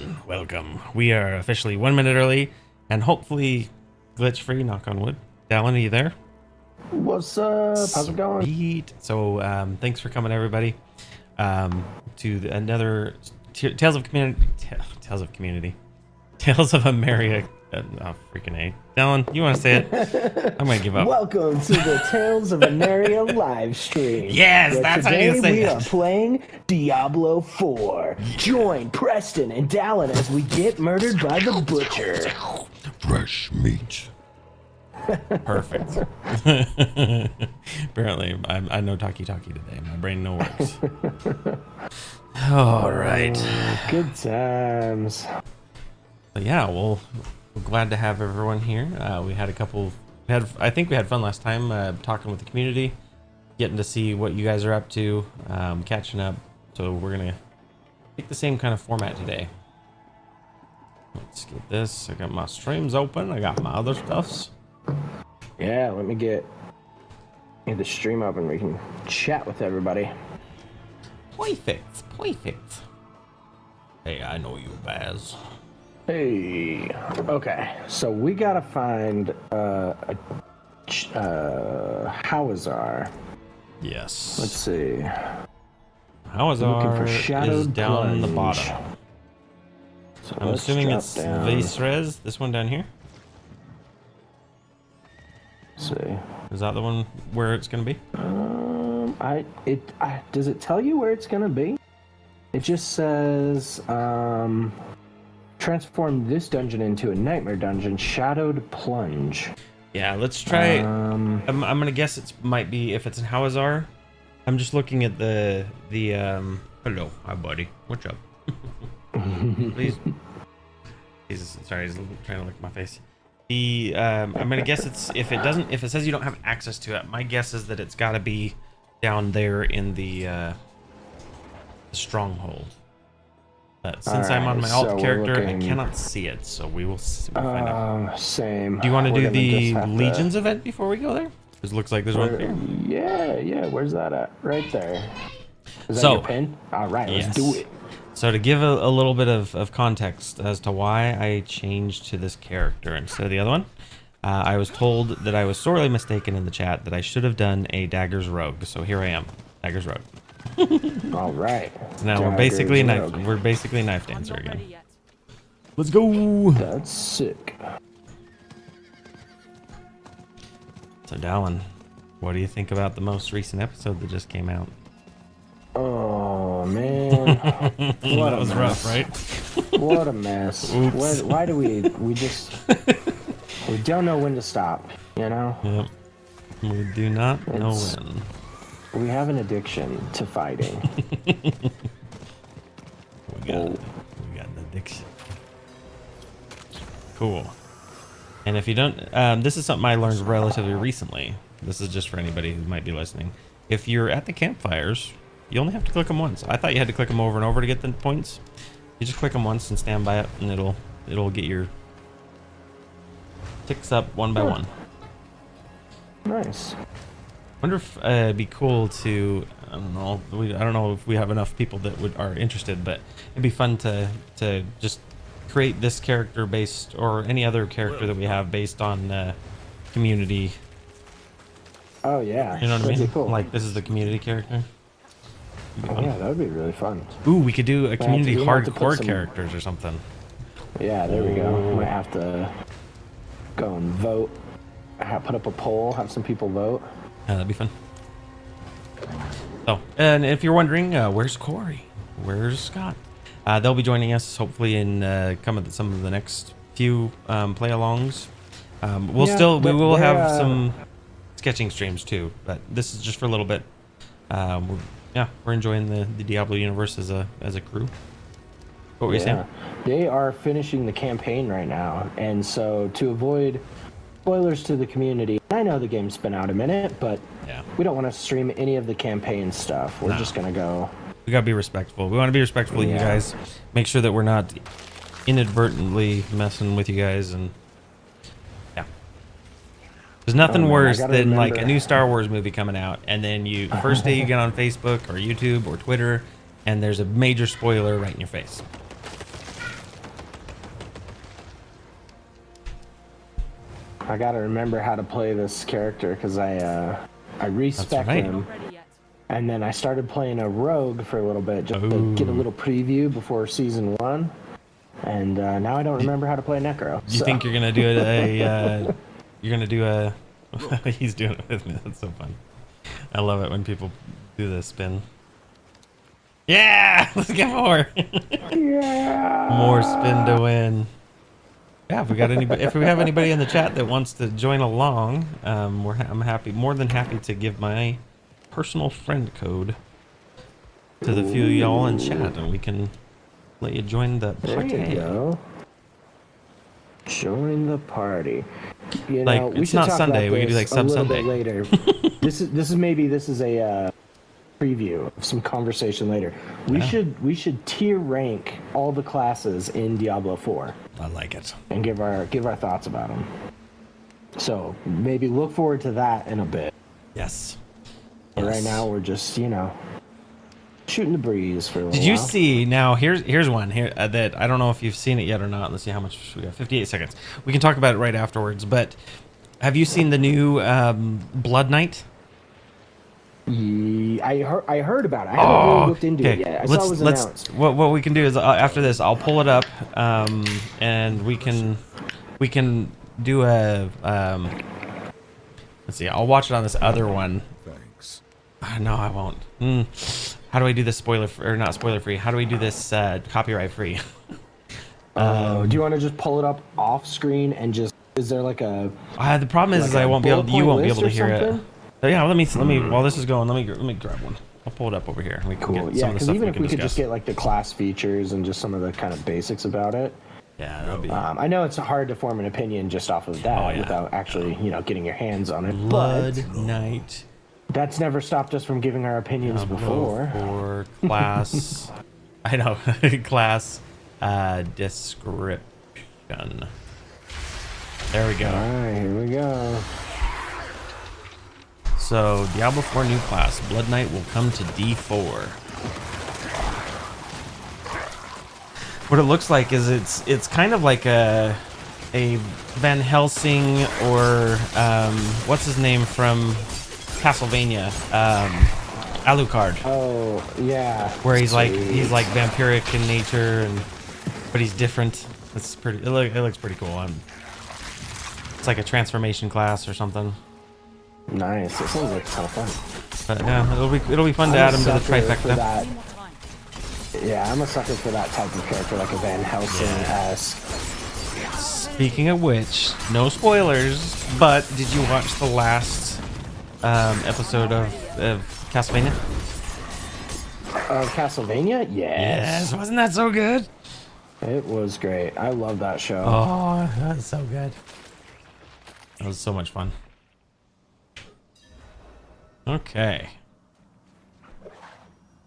everyone, welcome. We are officially 1 minute early and hopefully glitch free, knock on wood. Dallin, are you there? What's up? How's it going? Sweet. So thanks for coming, everybody, to another Tales of Community. Tales of Aneria. Oh, freaking A. Dallin, you want to say it? I'm going to give up. Welcome to the Tales of Aneria live stream. Yes, that's how you say today we it. are playing Diablo 4. Join Preston and Dallin as we get murdered by the butcher. Fresh meat. Perfect. Apparently, I know talkie today. My brain no works. All right. Good times. But yeah, well, we're glad to have everyone here. We had a couple. I think we had fun last time talking with the community, getting to see what you guys are up to, catching up. So we're gonna take the same kind of format today. Let's get this. I got my streams open. I got my other stuffs. Yeah, let me get the stream up and we can chat with everybody. Perfect. Hey, I know you, Baz. Hey. Okay, so we gotta find Hawazar. Yes. Let's see. Hawazar is shadowed down the plunge. bottom. So I'm let's assuming drop it's down. Vaisrez, this one down here. Let's see. Is that the one where it's gonna be? Does it tell you where it's gonna be? It just says transform this dungeon into a nightmare dungeon, shadowed plunge. Yeah, let's try. I'm gonna guess it might be if it's in Hawazar. I'm just looking at the hello, hi buddy, what's up? Please. Sorry, he's trying to look at my face. I'm gonna guess it's if it says you don't have access to it. My guess is that it's got to be down there in the stronghold. But since I'm on my alt character, I cannot see it, so we will find out. Same. Do you want to do the Legions event before we go there? Because it looks like there's one here. Yeah. Where's that at? Right there. Is that your pin? All right, let's do it. So to give a little bit of context as to why I changed to this character instead of the other one, I was told that I was sorely mistaken in the chat that I should have done a Daggers Rogue. So here I am, Daggers Rogue. All right. So now we're basically knife dancer again. Let's go. That's sick. So Dallin, what do you think about the most recent episode that just came out? Oh man, That was rough, right? What a mess. Why do we don't know when to stop, you know? Yep. We do not know when. We have an addiction to fighting. We got an addiction. Cool. And if you don't, this is something I learned relatively recently. This is just for anybody who might be listening. If you're at the campfires, you only have to click them once. I thought you had to click them over and over to get the points. You just click them once and stand by it, and it'll get your ticks up one by one. Nice. Wonder if it'd be cool to, I don't know if we have enough people that are interested, but it'd be fun to just create this character based, or any other character that we have based on community. Oh yeah. You know what I mean? Cool. Like this is the community character. Oh, yeah, that would be really fun. Ooh, we could do a community we have to put hardcore some characters or something. Yeah, there we go. Might have to go and vote. Put up a poll, have some people vote. Yeah, that'd be fun. So, and if you're wondering, where's Cory? Where's Scott? They'll be joining us hopefully in some of the next few play-alongs. We will have some sketching streams too, but this is just for a little bit. We're enjoying the Diablo universe as a crew. What were you saying? They are finishing the campaign right now, and so to avoid spoilers to the community, I know the game's been out a minute, but we don't want to stream any of the campaign stuff. We're just gonna go. We gotta be respectful. We want to be respectful of you guys. Make sure that we're not inadvertently messing with you guys, and there's nothing worse than like a new Star Wars movie coming out, and then first day you get on Facebook or YouTube or Twitter, and there's a major spoiler right in your face. I gotta remember how to play this character because I respec him. And then I started playing a rogue for a little bit just to get a little preview before season 1. And now I don't remember how to play Necro. You think you're gonna do you're gonna do a he's doing it with me. That's so fun. I love it when people do this spin. Yeah, let's get more. Yeah. More spin to win. Yeah, if we have anybody in the chat that wants to join along, I'm more than happy to give my personal friend code to the few of y'all in chat, and we can let you join the party. There you go. Join the party. You like, know, we it's should not talk Sunday. about We could do like this Sub a little Sunday. bit later. This is a preview of some conversation later. We should tier rank all the classes in Diablo 4. I like it. And give our thoughts about them. So maybe look forward to that in a bit. Yes. But right now we're just shooting the breeze for a little Did you while. see? Now here's one here that I don't know if you've seen it yet or not. Let's see how much we got. 58 seconds. We can talk about it right afterwards. But have you seen the new Blood Knight? I heard about it. I haven't really looked into it yet. I saw it was announced. What we can do is after this, I'll pull it up, and we can do a let's see. I'll watch it on this other one. Thanks. No, I won't. How do I do this not spoiler free? How do we do this copyright free? Do you want to just pull it up off screen and just? Is there like a? The problem is I won't be able. You won't be able to hear it. Something? So yeah, let me. While this is going, let me grab one. I'll pull it up over here. We can Cool. get Yeah, some of the because stuff even if we could discuss. just get like the class features and just some of the kind of basics about it. Yeah, that'll be. I know it's hard to form an opinion just off of that without actually, getting your hands on it. Blood Knight. That's never stopped us from giving our opinions before. For class, I know class description. There we go. All right, here we go. So Diablo 4 new class, Blood Knight will come to D4. What it looks like is it's kind of like a Van Helsing or what's his name from Castlevania, Alucard. Oh yeah. Where he's like vampiric in nature, but he's different. It's pretty. It looks pretty cool. It's like a transformation class or something. Nice. It sounds like a ton of fun. But yeah, it'll be fun to add him to the trifecta. Yeah, I'm a sucker for that type of character, like a Van Helsing-esque. Speaking of which, no spoilers, but did you watch the last episode of Castlevania? Castlevania? Yes. Wasn't that so good? It was great. I love that show. Oh, that was so good. That was so much fun. Okay.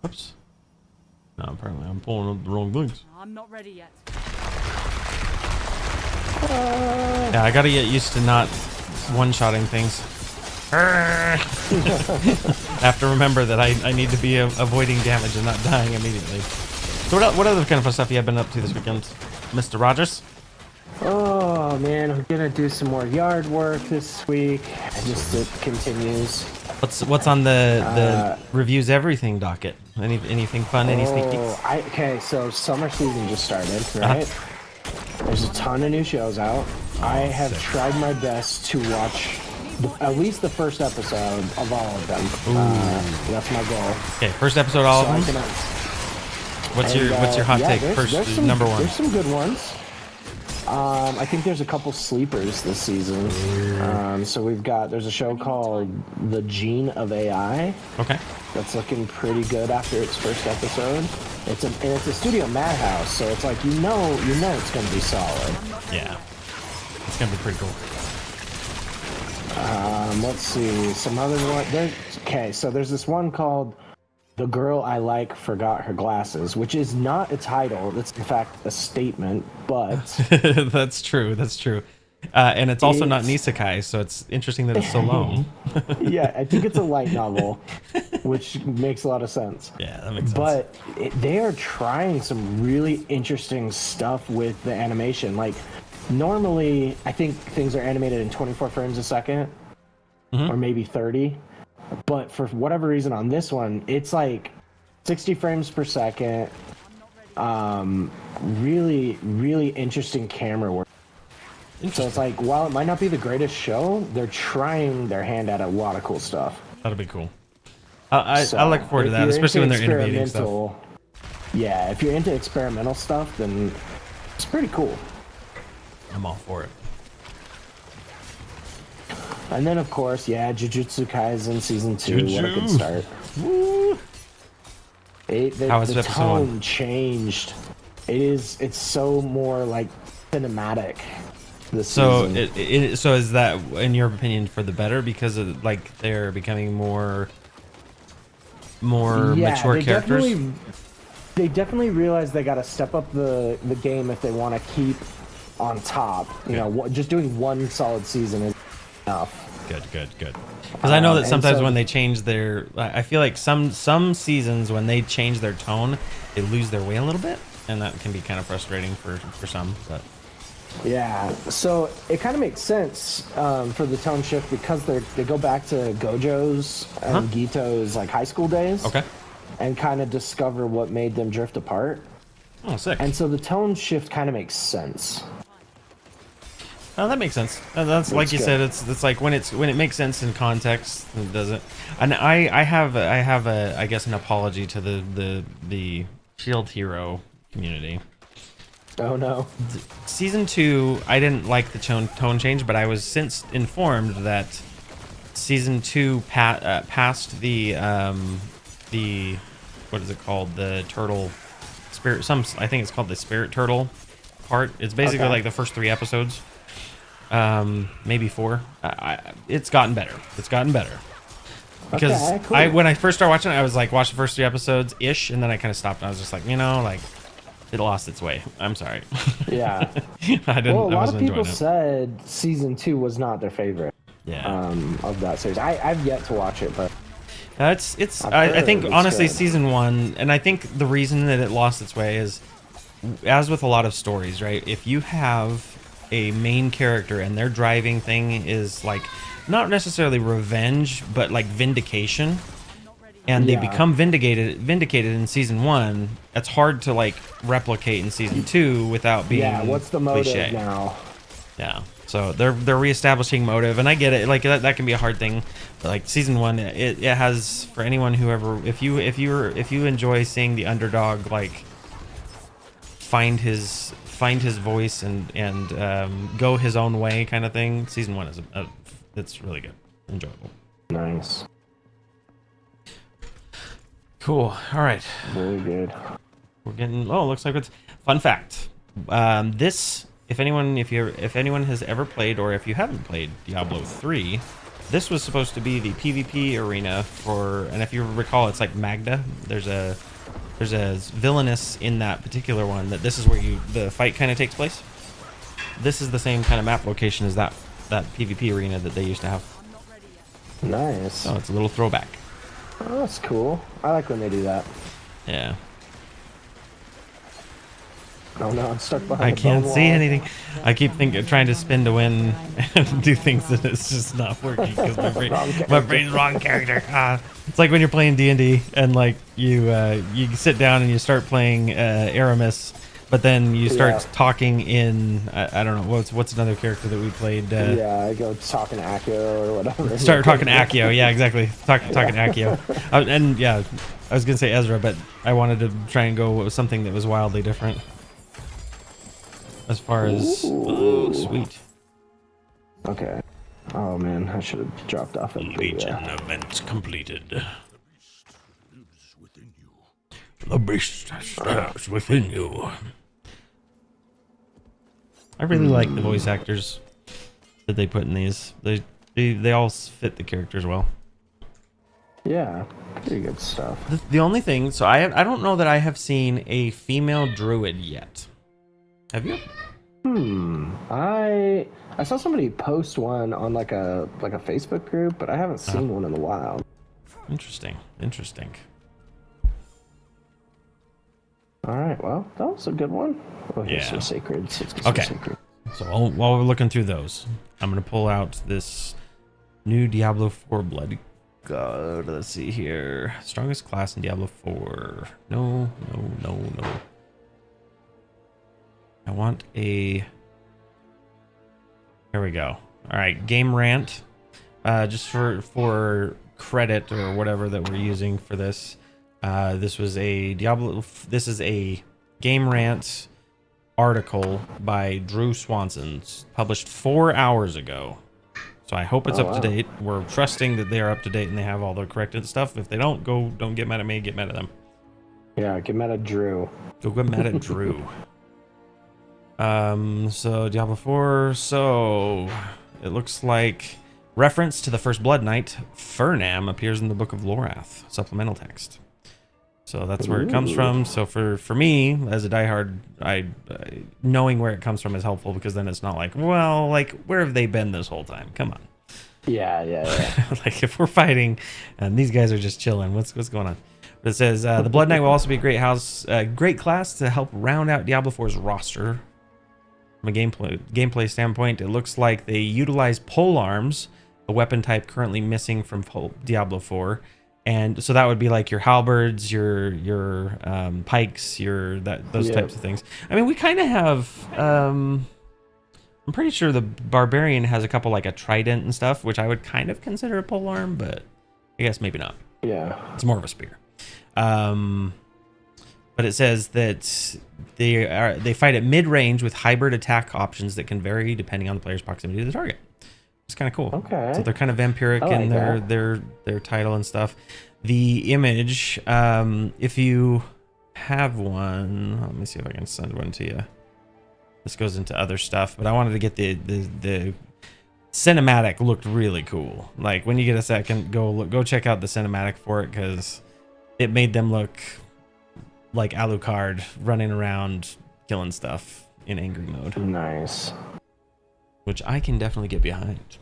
Oops. No, apparently I'm pulling up the wrong things. I'm not ready yet. Yeah, I gotta get used to not one-shotting things. I have to remember that I need to be avoiding damage and not dying immediately. So what other kind of fun stuff you have been up to this weekend, Mr. Rogers? Oh man, I'm gonna do some more yard work this week. It continues. What's on the reviews everything docket? Anything fun? Any sneak peeks? Okay, so summer season just started, right? There's a ton of new shows out. I have tried my best to watch at least the first episode of all of them. That's my goal. Okay, first episode, all of them. What's your hot take? First, number one. There's some good ones. I think there's a couple sleepers this season. So there's a show called The Gene of AI. Okay. That's looking pretty good after its first episode. It's a studio madhouse, so it's like you know it's gonna be solid. Yeah. It's gonna be pretty cool. Let's see, some other one. Okay, so there's this one called The Girl I Like Forgot Her Glasses, which is not a title. It's in fact a statement, but That's true. And it's also not an isekai, so it's interesting that it's so long. yeah, I think it's a light novel, which makes a lot of sense. Yeah, that makes sense. But they are trying some really interesting stuff with the animation. Like, normally I think things are animated in 24 frames a second, or maybe 30. But for whatever reason on this one, it's like 60 frames per second. Really, really interesting camera work. So it's like, while it might not be the greatest show, they're trying their hand at a lot of cool stuff. That'll be cool. I look forward to that, especially when they're innovating stuff. Yeah, if you're into experimental stuff, then it's pretty cool. I'm all for it. And then, of course, yeah, Jujutsu Kaisen Season 2, what a good start. Woo! The tone changed. It's so more, like, cinematic this season. So is that, in your opinion, for the better? Because, of, like, they're becoming more mature characters? They definitely realize they got to step up the game if they want to keep on top. You know, just doing one solid season is enough. Good. Because I know that sometimes when they change their, I feel like some seasons when they change their tone, they lose their way a little bit, and that can be kind of frustrating for some. But yeah, so it kind of makes sense for the tone shift because they go back to Gojo's and Gito's like high school days. Okay. And kind of discover what made them drift apart. Oh, sick. And so the tone shift kind of makes sense. Oh, that makes sense. That's like you said. It's like when it makes sense in context, it doesn't. And I have I guess an apology to the Shield Hero community. Oh no. Season 2, I didn't like the tone change, but I was since informed that Season 2 passed the what is it called, the turtle spirit, I think it's called the spirit turtle part. It's basically like the first 3 episodes, maybe 4. It's gotten better because cool. When I first started watching it, I was like, watch the first 3 episodes ish, and then I kind of stopped and I was just like, like it lost its way. I'm sorry. Yeah. I lot of people said Season 2 was not their favorite of that series. I've yet to watch it, but I think honestly Season 1, and I think the reason that it lost its way is, as with a lot of stories, right? If you have a main character and their driving thing is like not necessarily revenge, but like vindication, and they become vindicated in Season 1, it's hard to like replicate in Season 2 without being what's the motive now? Yeah. So they're reestablishing motive, and I get it. Like that can be a hard thing, but like Season 1, it has, for anyone who ever, if you enjoy seeing the underdog like find his voice and go his own way kind of thing, Season 1 is it's really good, enjoyable. Nice. Cool. All right. Very good. We're getting. Oh, looks like it's fun fact. This. If anyone has ever played, or if you haven't played Diablo 3, this was supposed to be the PvP arena for, and if you recall, it's like Magda. There's a villainess in that particular one that this is where the fight kind of takes place. This is the same kind of map location as that PvP arena that they used to have. Nice. So it's a little throwback. Oh, that's cool. I like when they do that. Yeah. Oh no, I'm stuck behind I can't see anything. I keep trying to spin to win and do things that it's just not working because my brain's wrong character. It's like when you're playing D&D and like you sit down and you start playing Aramis, but then you start talking in I don't know what's another character that we played. I go talking Accio or whatever. Start talking Accio, yeah, exactly. Talking Accio, and yeah, I was gonna say Ezra, but I wanted to try and go with something that was wildly different. As far as sweet. Okay. Oh man, I should have dropped off. Legion event completed. The beast lives within you. I really like the voice actors that they put in these. They all fit the characters well. Yeah, pretty good stuff. The only thing, so I don't know that I have seen a female druid yet. Have you? I saw somebody post one on like a Facebook group, but I haven't seen one in a while. Interesting. All right, well, that was a good one. Oh, here's some sacreds. Let's get some sacred. So while we're looking through those, I'm gonna pull out this new Diablo 4 Blood God. Let's see here. Strongest class in Diablo 4. No. I want a... There we go. All right, game rant. Just for credit or whatever that we're using for this. This was a Diablo. This is a game rant article by Drew Swanson, published 4 hours ago. So I hope it's up to date. We're trusting that they are up to date and they have all the corrected stuff. If they don't, don't get mad at me. Get mad at them. Yeah, get mad at Drew. Go get mad at Drew. So Diablo 4. So it looks like reference to the first Blood Knight, Fernam, appears in the Book of Lorath supplemental text. So that's where it comes from. So for me as a diehard, I knowing where it comes from is helpful, because then it's not like, well, like, where have they been this whole time? Come on. Yeah. Like, if we're fighting and these guys are just chilling, what's going on? But it says the Blood Knight will also be a great class to help round out Diablo 4's roster. From a gameplay standpoint, it looks like they utilize pole arms, a weapon type currently missing from Diablo 4. And so that would be like your halberds, your pikes, those types of things. I mean, we kind of have. I'm pretty sure the barbarian has a couple, like a trident and stuff, which I would kind of consider a polearm, but I guess maybe not. Yeah, it's more of a spear. But it says that they fight at mid range with hybrid attack options that can vary depending on the player's proximity to the target. It's kind of cool. Okay. So they're kind of vampiric in their title and stuff. The image, if you have one, let me see if I can send one to you. This goes into other stuff, but I wanted to get the cinematic. Looked really cool. Like, when you get a second, go check out the cinematic for it, because it made them look like Alucard running around killing stuff in angry mode. Nice. Which I can definitely get behind.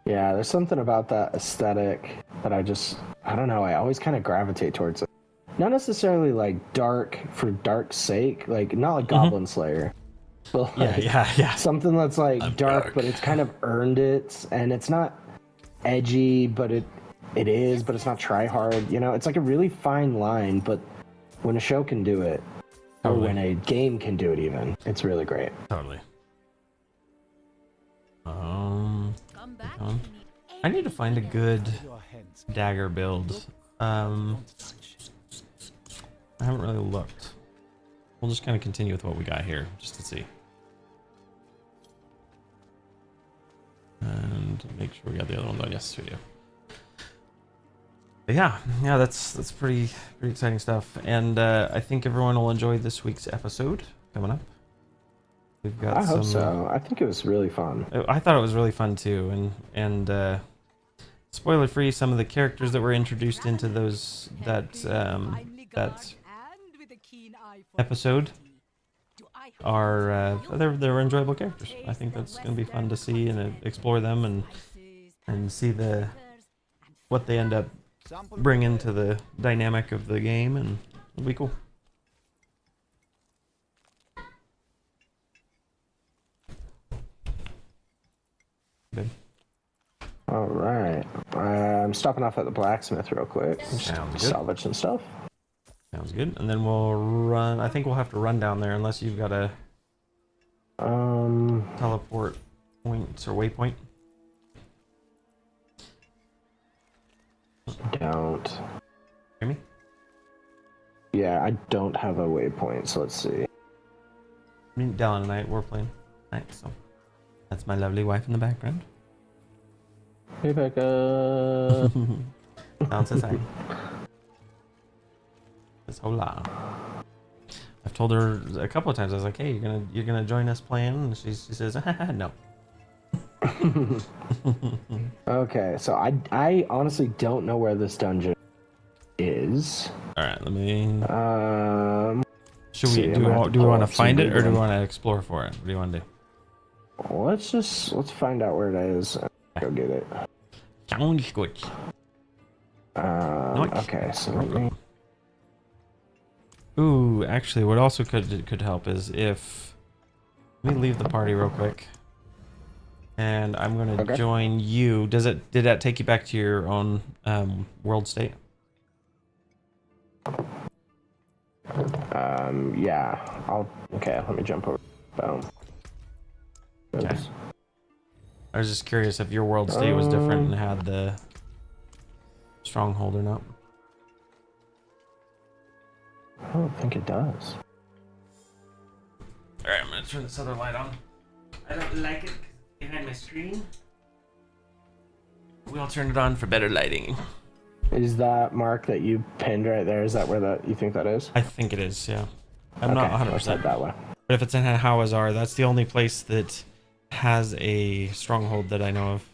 Yeah, there's something about that aesthetic that I don't know, I always kind of gravitate towards it. Not necessarily like dark for dark's sake, like not like Goblin Slayer. But like yeah. Something that's like dark, but it's kind of earned it, and it's not edgy, but it is, but it's not try hard. You know, it's like a really fine line, but when a show can do it, or when a game can do it even, it's really great. Totally. I need to find a good dagger build. I haven't really looked. We'll just kind of continue with what we got here, just to see. And make sure we got the other one done. Yes, we do. But yeah, that's pretty exciting stuff. And I think everyone will enjoy this week's episode coming up. We've got I hope so. I think it was really fun. I thought it was really fun too, and spoiler free, some of the characters that were introduced into that episode are they're enjoyable characters. I think that's going to be fun to see and explore them and see what they end up bringing to the dynamic of the game, and it'll be cool. Good. All right. I'm stopping off at the blacksmith real quick. Sounds good. Salvage some stuff. Sounds good. And then we'll run. I think we'll have to run down there unless you've got a teleport point or waypoint. Don't. Hear me? Yeah, I don't have a waypoint, so let's see. I mean, Dallin and I were playing tonight, so that's my lovely wife in the background. Hey, Becca. Sounds the same. Says hola. I've told her a couple of times. I was like, "Hey, you're gonna join us playing?" And she says, "No." Okay, so I honestly don't know where this dungeon is. All right, let me. Should see, we do we want to find it, or do we want to explore for it? What do you want to do? Let's find out where it is. Go get it. Sounds good. Okay, so let me... Ooh, actually, what also could help is if Let me leave the party real quick. And I'm gonna Okay. join you. Did that take you back to your own world state? Yeah. Okay, let me jump over. Boom. Okay. Oops. I was just curious if your world state was different and had the stronghold or not. I don't think it does. Alright, I'm gonna turn this other light on. I don't like it behind my screen. We'll turn it on for better lighting. Is that mark that you pinned right there? Is that where you think that is? I think it is, yeah. I'm Okay, not 100%. let's head that way. But if it's in Hawazar, that's the only place that has a stronghold that I know of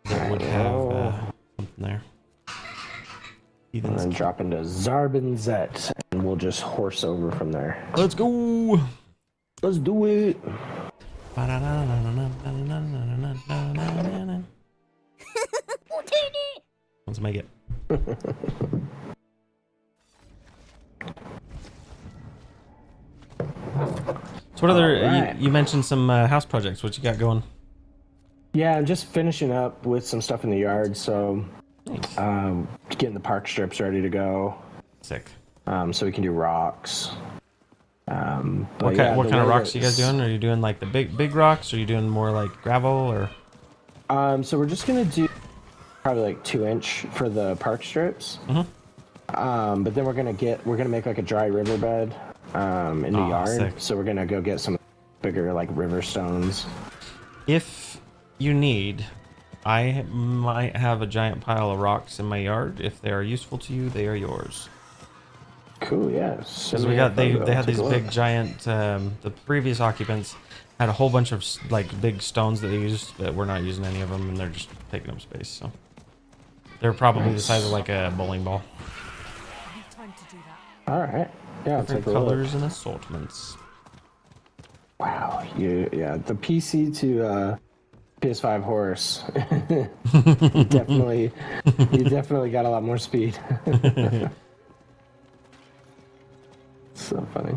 that would have something there. And then drop into Zarbinzet, and we'll just horse over from there. Let's go! Let's do it! Let's make it. So what other, Right. you mentioned some house projects. What you got going? Yeah, I'm just finishing up with some stuff in the yard, so getting the park strips ready to go. Sick. So we can do rocks. What kind of rocks are you guys doing? Are you doing like the big rocks? Or are you doing more like gravel or? So we're just gonna do probably like 2-inch for the park strips. Mm-hmm. But then we're gonna make like a dry riverbed in the yard. Sick. So we're gonna go get some bigger like river stones. If you need, I might have a giant pile of rocks in my yard. If they are useful to you, they are yours. Cool, yeah. Because they had these big giant. The previous occupants had a whole bunch of like big stones that they used, but we're not using any of them, and they're just taking up space. So they're probably the size of like a bowling ball. All right. Yeah, Different colors and assortments. Wow, yeah, the PC to PS5 horse. you definitely got a lot more speed. So funny.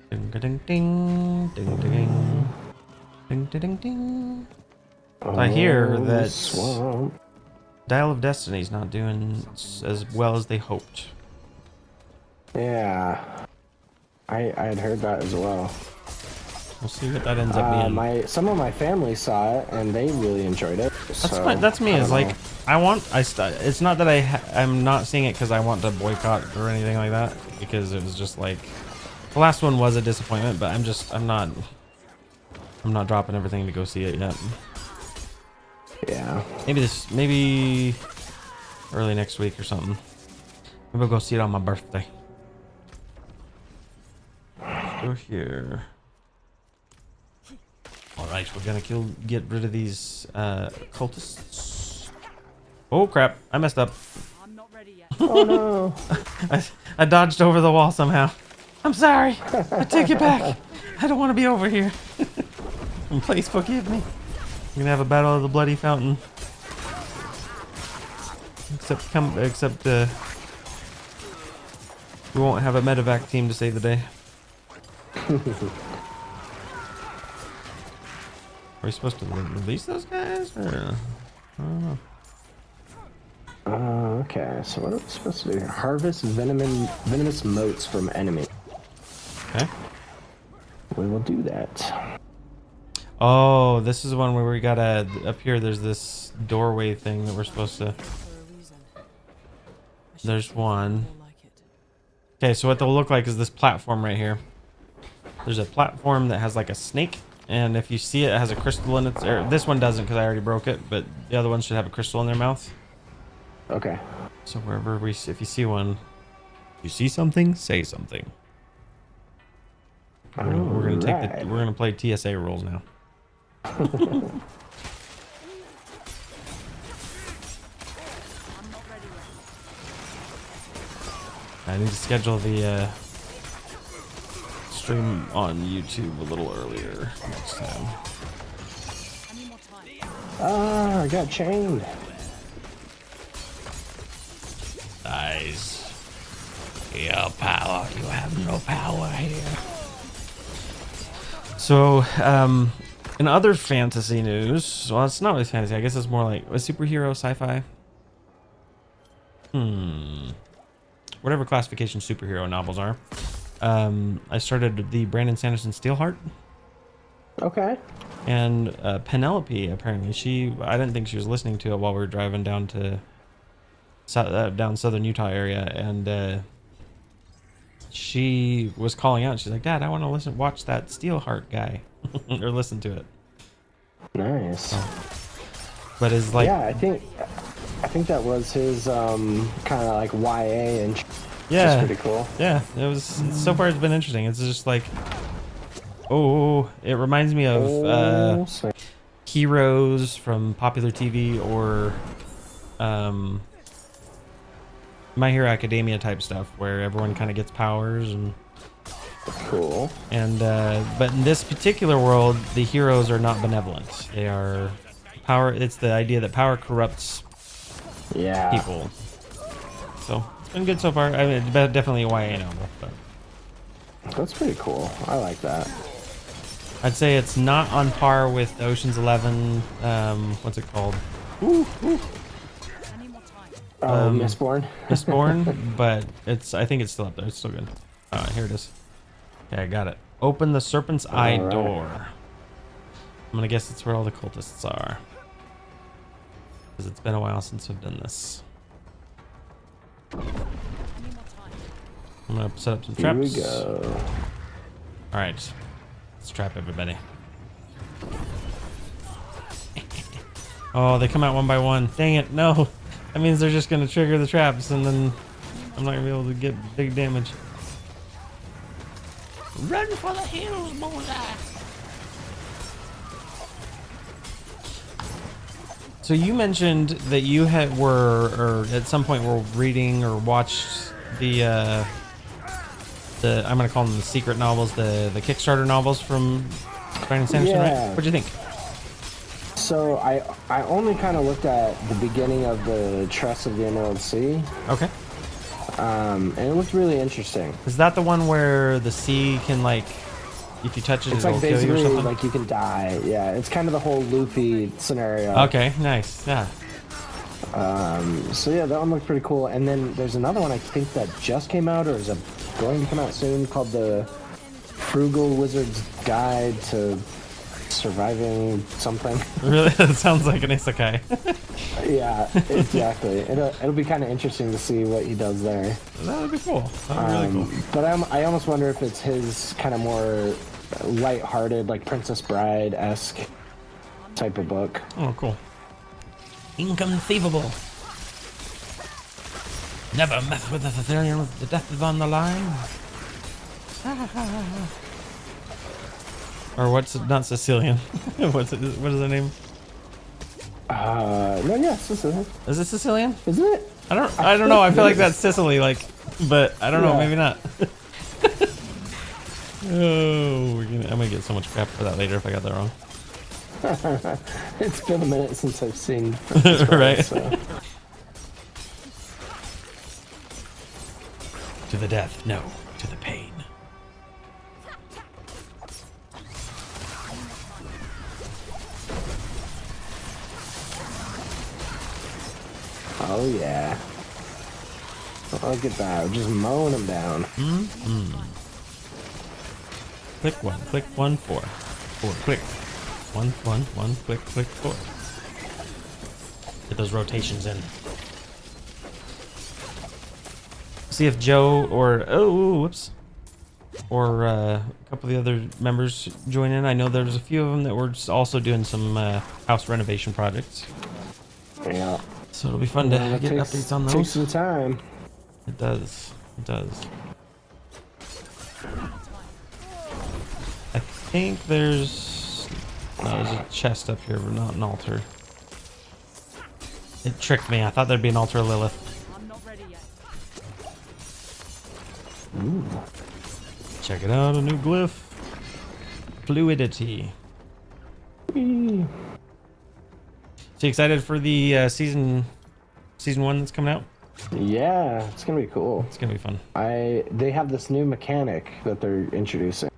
Ding ding ding ding ding ding ding ding. I hear that swamp. Dial of Destiny's not doing as well as they hoped. Yeah, I had heard that as well. We'll see what that ends up being. Some of my family saw it and they really enjoyed it. That's fine. That's me. It's like it's not that I'm not seeing it because I want to boycott or anything like that, because it was just like the last one was a disappointment, but I'm not dropping everything to go see it yet. Yeah. Maybe early next week or something. Maybe we'll go see it on my birthday. Let's go here. Alright, we're gonna get rid of these cultists. Oh crap, I messed up. I'm not ready yet. Oh no. I dodged over the wall somehow. I'm sorry. I take it back. I don't want to be over here. Please forgive me. We're gonna have a battle of the bloody fountain. Except we won't have a medevac team to save the day. Are we supposed to release those guys? Or, I don't know. Okay, so what are we supposed to do? Harvest venomous motes from enemy. Okay. We will do that. Oh, this is the one where we gotta, up here there's this doorway thing that we're supposed to, there's one. Okay, so what they'll look like is this platform right here. There's a platform that has like a snake, and if you see it, it has a crystal in its, or this one doesn't because I already broke it, but the other one should have a crystal in their mouth. Okay. So wherever if you see one, you see something, say something. We're gonna play TSA rules now. I need to schedule the stream on YouTube a little earlier next time. Ah, I got chained. Nice. Your power. You have no power here. So, in other fantasy news, well, it's not really fantasy. I guess it's more like a superhero, sci-fi. Whatever classification superhero novels are. I started the Brandon Sanderson Steelheart. Okay. And Penelope, apparently, I didn't think she was listening to it while we were driving down to down southern Utah area, and she was calling out. She's like, "Dad, I want to watch that Steelheart guy, or listen to it." Nice. But it's like, yeah, I think that was his kind of like YA and yeah, which is pretty cool. Yeah, it was. So far, it's been interesting. It's just like, oh, it reminds me of heroes from popular TV or My Hero Academia type stuff, where everyone kind of gets powers and. Cool. And but in this particular world, the heroes are not benevolent. They are power. It's the idea that power corrupts people. So it's been good so far. I mean, it's definitely a YA novel, but that's pretty cool. I like that. I'd say it's not on par with Ocean's 11. What's it called? Mistborn. Mistborn, but I think it's still up there. It's still good. Here it is. Okay, I got it. Open the Serpent's Eye door. I'm gonna guess it's where all the cultists are. Because it's been a while since we've done this. I'm gonna set up some traps. Here we go. Alright. Let's trap everybody. Oh, they come out one by one. Dang it, no. That means they're just gonna trigger the traps and then I'm not gonna be able to get big damage. Run for the hills, bullseye! So you mentioned that you were at some point were reading or watched the I'm gonna call them the secret novels, the Kickstarter novels from Brandon Sanderson, right? What'd you think? So I only kind of looked at the beginning of the Tress of the Emerald Sea. Okay. And it looked really interesting. Is that the one where the sea can, like, if you touch it, it's it'll like kill you or basically something? like you can die. Yeah, it's kind of the whole loopy scenario. Okay, nice. Yeah. So yeah, that one looked pretty cool. And then there's another one I think that just came out or is going to come out soon called the Frugal Wizard's Guide to Surviving something. Really? That sounds like an isekai. Yeah, exactly. It'll be kind of interesting to see what he does there. That would be cool. That would be really cool. But I almost wonder if it's his kind of more light-hearted, like Princess Bride-esque type of book. Oh, cool. Inconceivable. Never mess with a Sicilian with the death is on the line. Or what's not Sicilian? What is the name? No, yeah, Sicilian. Is it Sicilian? Isn't it? I don't know. I feel like that's Sicily, like, but I don't know. Maybe not. Oh, I'm gonna get so much crap for that later if I got that wrong. It's been a minute since I've seen right. So. To the death, no. To the pain. Oh yeah. Look at that. We're just mowing them down. Click 1, 4. 4, click. 1, 1, click, 4. Get those rotations in. See if Joe or whoops, or a couple of the other members join in. I know there's a few of them that were just also doing some house renovation projects. Yeah. So it'll be fun to get updates on those. Takes some time. It does. It does. I think there's a chest up here, but not an altar. It tricked me. I thought there'd be an altar of Lilith. I'm not ready yet. Ooh. Check it out, a new glyph. Fluidity. Whee. So you excited for the season 1 that's coming out? Yeah, it's gonna be cool. It's gonna be fun. They have this new mechanic that they're introducing.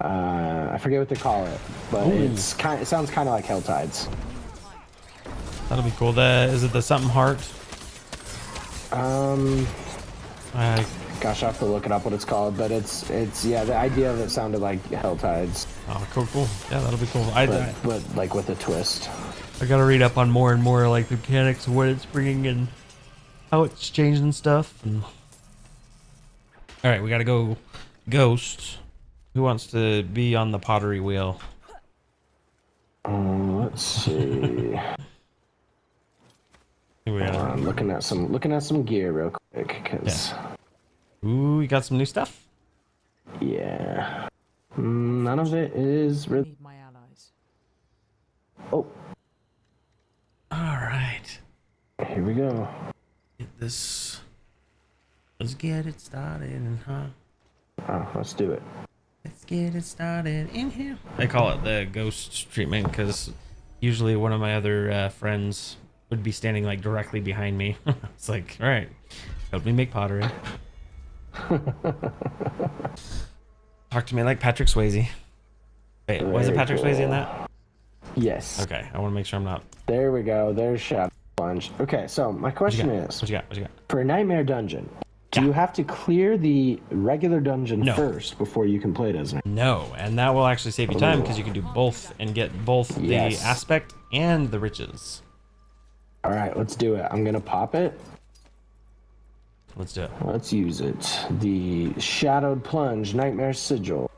I forget what they call it, but it sounds kind of like Hell Tides. That'll be cool. Is it the something heart? Gosh, I have to look it up what it's called, but it's yeah, the idea of it sounded like Hell Tides. Oh, cool. Yeah, that'll be cool. But like with a twist. I gotta read up on more and more like the mechanics of what it's bringing and how it's changing stuff. And... All right, we gotta go. Ghost. Who wants to be on the pottery wheel? Let's see. I'm looking at some gear real quick, cause. Yeah. Ooh, you got some new stuff? Yeah. None of it is really. Need my allies. Oh. Alright. Here we go. Get this. Let's get it started, huh? Oh, let's do it. Let's get it started in here. I call it the ghost treatment because usually one of my other friends would be standing like directly behind me. It's like, all right, help me make pottery. Talk to me like Patrick Swayze. Wait, was it Patrick Swayze in that? Yes. Okay, I want to make sure I'm not. There we go. There's Shadow Plunge. Okay, so my question is, what you got? for a nightmare dungeon, do you have to clear the regular dungeon first before you can play it as No, and that will actually save you time because you can do both and get both the aspect and the riches. All right, let's do it. I'm gonna pop it. Let's do it. Let's use it. The Shadowed Plunge Nightmare Sigil.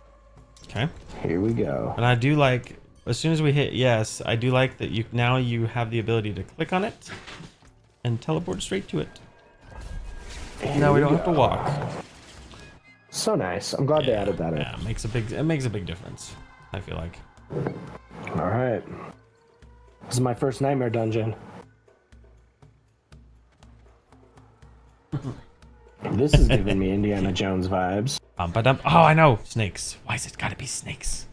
Okay. Here we go. And I do like, as soon as we hit yes, I do like that you have the ability to click on it and teleport straight to it. Now we don't have to walk. So nice. I'm glad they added that in. Yeah, it makes a big difference, I feel like. All right. This is my first nightmare dungeon. This is giving me Indiana Jones vibes. Oh, I know. Snakes. Why is it gotta be snakes?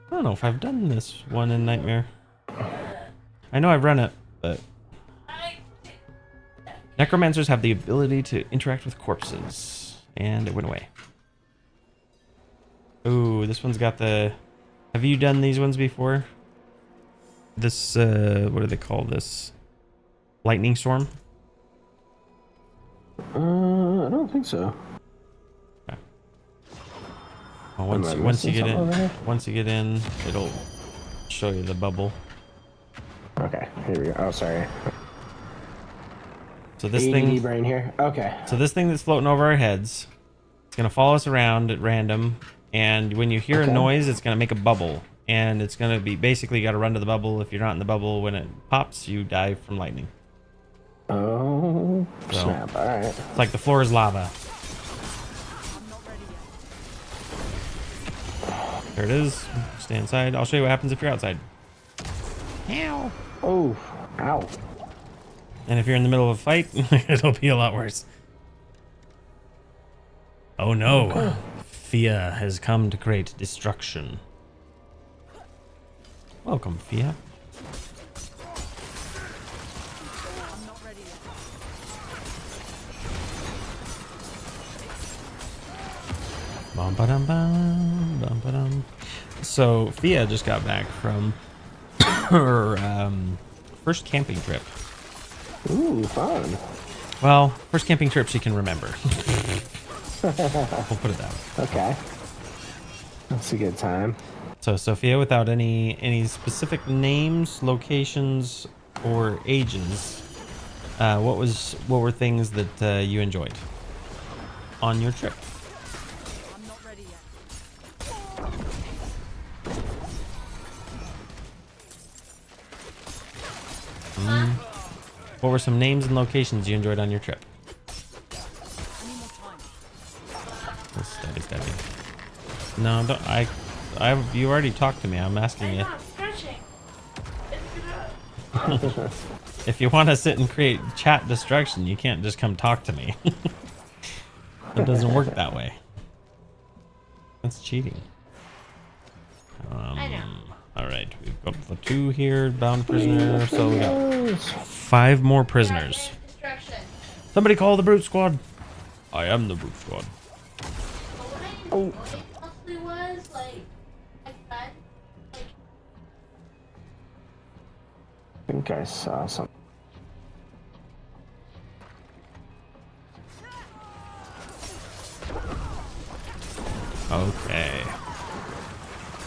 I don't know if I've done this one in Nightmare. I know I've run it, but... Necromancers have the ability to interact with corpses. And it went away. Ooh, this one's got the... Have you done these ones before? This, what do they call this? Lightning storm? I don't think so. Okay. Well, once you get in, it'll show you the bubble. Okay, here we go. Oh, sorry. So this ADD thing, brain here. Okay. So this thing that's floating over our heads, it's gonna follow us around at random, and when you hear a noise, it's gonna make a bubble, and it's gonna be basically you gotta run to the bubble. If you're not in the bubble when it pops, you die from lightning. Oh, snap. All right. It's like the floor is lava. There it is. Stay inside. I'll show you what happens if you're outside. Ow. Oh, ow. And if you're in the middle of a fight, it'll be a lot worse. Oh no. Okay. Fia has come to create destruction. Welcome, Fia. Bum, ba-dum, bum, bum, ba-dum. So Fia just got back from her first camping trip. Ooh, fun. Well, first camping trip she can remember. We'll put it that way. Okay. That's a good time. So Sophia, without any specific names, locations, or ages, what were things that you enjoyed on your trip? What were some names and locations you enjoyed on your trip? Steady. No, don't, you already talked to me. I'm asking you. If you want to sit and create chat destruction, you can't just come talk to me. It doesn't work that way. That's cheating. I know. All right, we've got the 2 here, bound prisoner. So we got 5 more prisoners. Somebody call the brute squad. I am the brute squad. Oh. Mostly was like that. I think I saw something. Okay.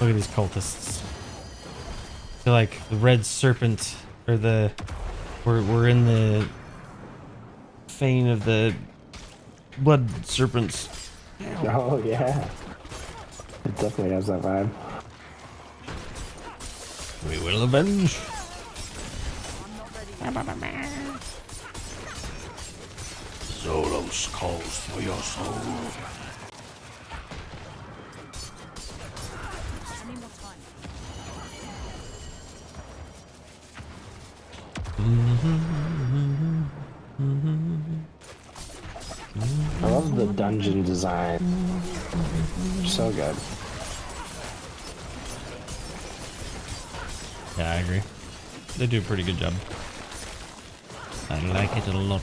Look at these cultists. I feel like the red serpent, or the... We're in the vein of the blood serpents. Oh, yeah. It definitely has that vibe. We will avenge. Zolos calls for your soul. I love the dungeon design. So good. Yeah, I agree. They do a pretty good job. I like it a lot.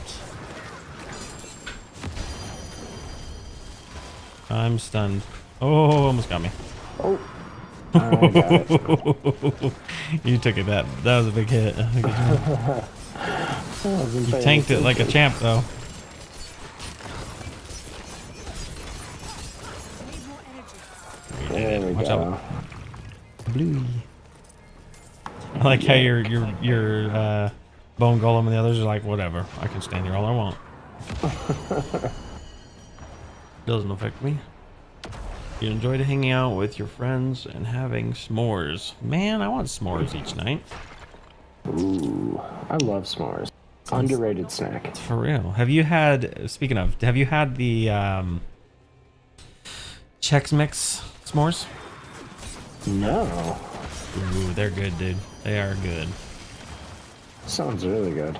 I'm stunned. Oh, almost got me. Oh, I got it. You took it. That was a big hit. Good job. You tanked it like a champ, though. There we Watch go. out. Blue. I like how your bone golem and the others are like, whatever. I can stand here all I want. Doesn't affect me. You enjoyed hanging out with your friends and having s'mores. Man, I want s'mores each night. Ooh, I love s'mores. Underrated snack. For real. Have you had, speaking of, have you had the Chex Mix s'mores? No. Ooh, they're good, dude. They are good. Sounds really good.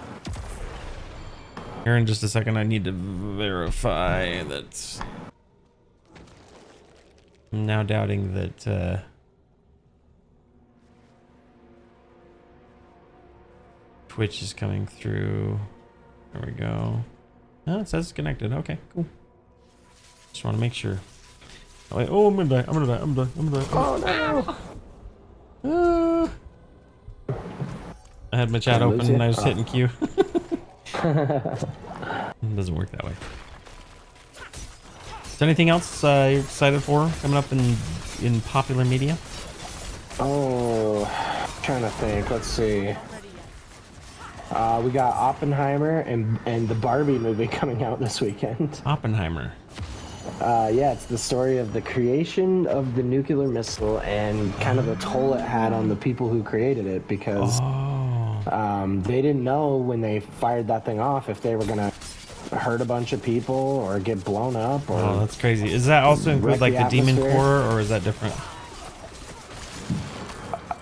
Here in just a second, I need to verify that. I'm now doubting that Twitch is coming through. There we go. Oh, it says it's connected. Okay, cool. Just want to make sure. Oh, wait. Oh, I'm gonna die. I'm gonna die. I'm gonna die. I'm gonna die. Oh no! I had my chat open and I was hitting Q. It doesn't work that way. Is there anything else you're excited for coming up in popular media? Oh, trying to think. Let's see. We got Oppenheimer and the Barbie movie coming out this weekend. Oppenheimer. Yeah, it's the story of the creation of the nuclear missile and kind of the toll it had on the people who created it, because they didn't know when they fired that thing off if they were gonna hurt a bunch of people or get blown up. Or that's crazy. Is that also include like the Demon Core, or is that different?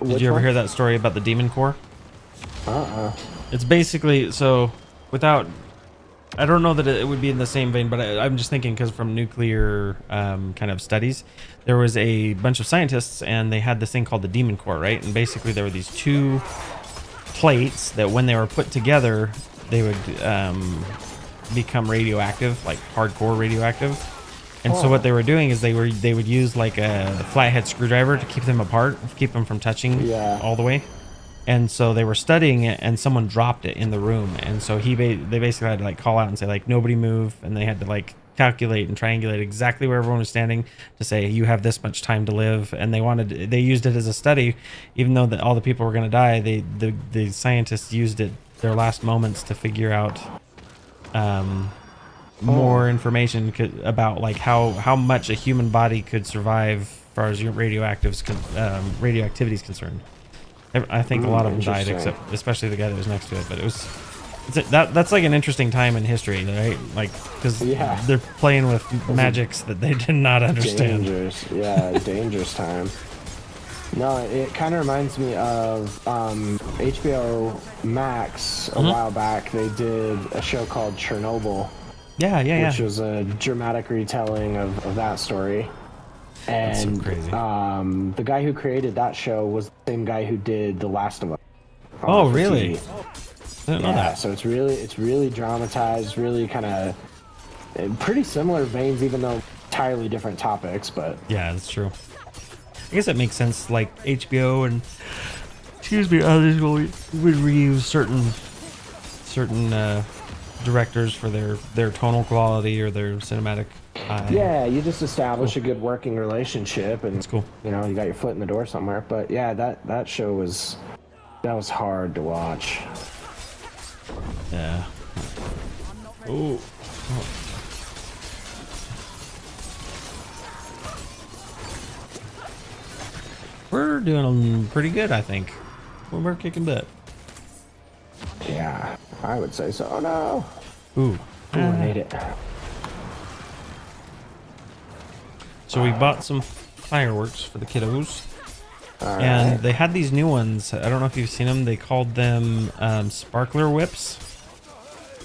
Did you ever hear that story about the Demon Core? It's basically, so without, I don't know that it would be in the same vein, but I'm just thinking because from nuclear kind of studies, there was a bunch of scientists and they had this thing called the Demon Core, right? And basically there were these two plates that when they were put together, they would become radioactive, like hardcore radioactive. And so what they were doing is they would use like a flathead screwdriver to keep them apart, keep them from touching all the way. And so they were studying it, and someone dropped it in the room, and so they basically had to like call out and say like nobody move, and they had to like calculate and triangulate exactly where everyone was standing to say you have this much time to live. And they used it as a study, even though all the people were going to die. The scientists used it their last moments to figure out more information about like how much a human body could survive as far as radioactivity is concerned. I think a lot of them died, except especially the guy that was next to it. But that's like an interesting time in history, right? Like, because they're playing with magics that they did not understand. Dangerous, dangerous time. No, it kind of reminds me of HBO Max a while back. They did a show called Chernobyl. Which was a dramatic retelling of that story. And so crazy. The guy who created that show was the same guy who did The Last of Us. Oh, really? I didn't know that. So it's really dramatized, really kind of pretty similar veins, even though entirely different topics, but Yeah, that's true. I guess that makes sense. Like HBO and excuse me, others would reuse certain directors for their tonal quality or their cinematic eye. yeah, you just establish a good working relationship, and That's cool. you know, you got your foot in the door somewhere. But yeah, that show was hard to watch. Yeah. Oh. We're doing pretty good, I think. We're kicking butt. Yeah, I would say so. Oh no. Ooh. Ooh, I made it. So we bought some fireworks for the kiddos. All And right. they had these new ones. I don't know if you've seen them. They called them sparkler whips.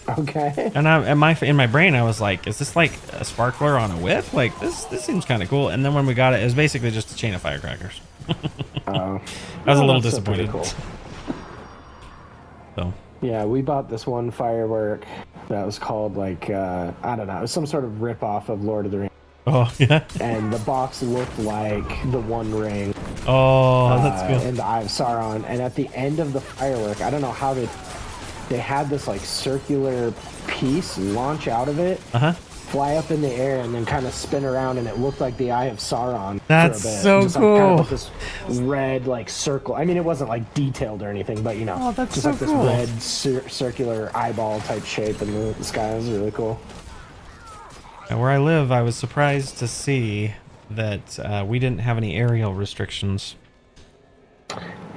Okay. And in my brain, I was like, "Is this like a sparkler on a whip? Like this seems kind of cool." And then when we got it, it was basically just a chain of firecrackers. Oh. I was a little That's pretty disappointed. cool. So Yeah, we bought this one firework that was called like I don't know, it was some sort of rip off of Lord of the Rings, oh yeah, and the box looked like the One Ring. oh that's cool. And the Eye of Sauron. And at the end of the firework, I don't know how they had this like circular piece launch out of it, fly up in the air, and then kind of spin around, and it looked like the Eye of Sauron. That's for a bit. so Just, like, kind cool. of this red like circle. I mean, it wasn't like detailed or anything, but you know, Oh, that's just so like this cool. red circular eyeball type shape in the sky. It was really cool. And where I live, I was surprised to see that we didn't have any aerial restrictions.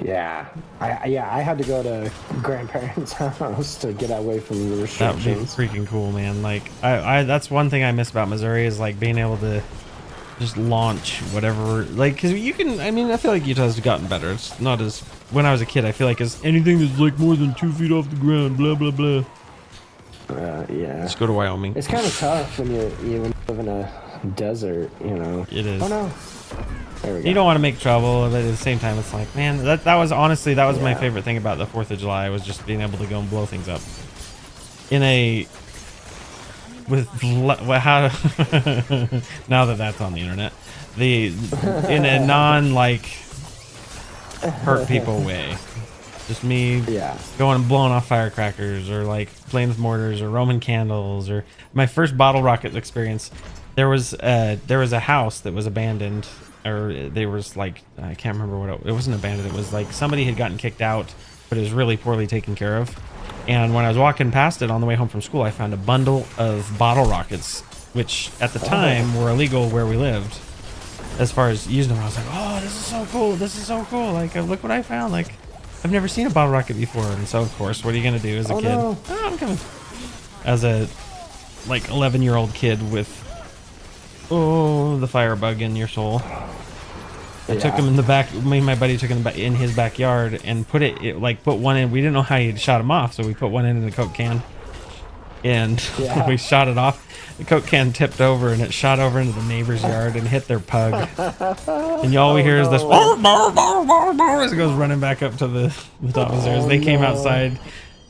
Yeah, I had to go to grandparents' house to get away from the That would be restrictions. freaking cool, man. Like I that's one thing I miss about Missouri is like being able to just launch whatever, like, because you can, I mean, I feel like Utah's gotten better. It's not as, when I was a kid, I feel like as anything that's like more than 2 feet off the ground, blah blah blah. Yeah. Let's go to Wyoming. It's kind of tough when you live in a desert, you know. It is. Oh no. There we go. You don't want to make trouble, but at the same time, it's like, man, that was honestly, that was my Yeah. favorite thing about the 4th of July, was just being able to go and blow things up. In a, how, now that that's on the internet, in a non, like, hurt people way. Just me Yeah. going and blowing off firecrackers, or like playing with mortars or Roman candles, or my first bottle rocket experience. There was a house that was abandoned, or there was like, I can't remember what it wasn't abandoned. It was like somebody had gotten kicked out, but it was really poorly taken care of. And when I was walking past it on the way home from school, I found a bundle of bottle rockets, which at the time were illegal where we lived. As far as using them, I was like, oh, this is so cool. This is so cool. Like, look what I found. Like, I've never seen a bottle rocket before. And so, of course, what are you going to do as a kid? No. Oh, I'm coming. As a, like, 11-year-old kid with, the firebug in your soul. I took him in the back. Me and my buddy took him in his backyard and put one in. We didn't know how he shot him off, so we put one in the Coke can. And we shot it off. The Coke can tipped over, and it shot over into the neighbor's yard and hit their pug. And all we hear is this as it goes running back up to the top of the stairs. They came outside.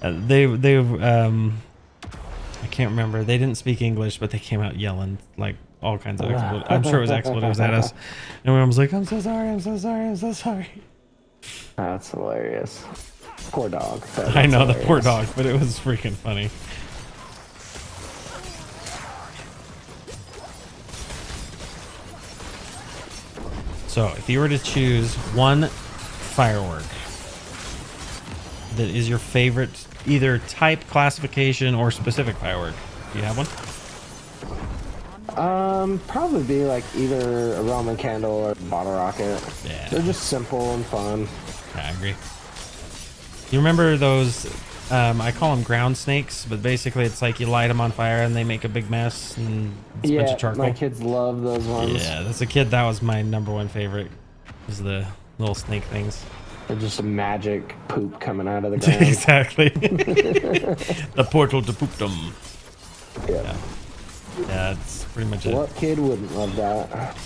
They I can't remember. They didn't speak English, but they came out yelling like all kinds of expletives. I'm sure it was expletives at us. And I was like, I'm so sorry, I'm so sorry, I'm so sorry. That's hilarious. Poor dog. I know, the poor dog, but it was freaking funny. So, if you were to choose one firework that is your favorite, either type, classification, or specific firework, do you have one? Probably be like either a Roman candle or a bottle rocket. Yeah. They're just simple and fun. I agree. You remember those, I call them ground snakes, but basically it's like you light them on fire and they make a big mess and it's a bunch of charcoal. My kids love those ones. Yeah, as a kid, that was my #1 favorite, was the little snake things. They're just a magic poop coming out of the ground. Exactly. The portal to poopdom. Yeah. Yeah, that's pretty much it. What kid wouldn't love that?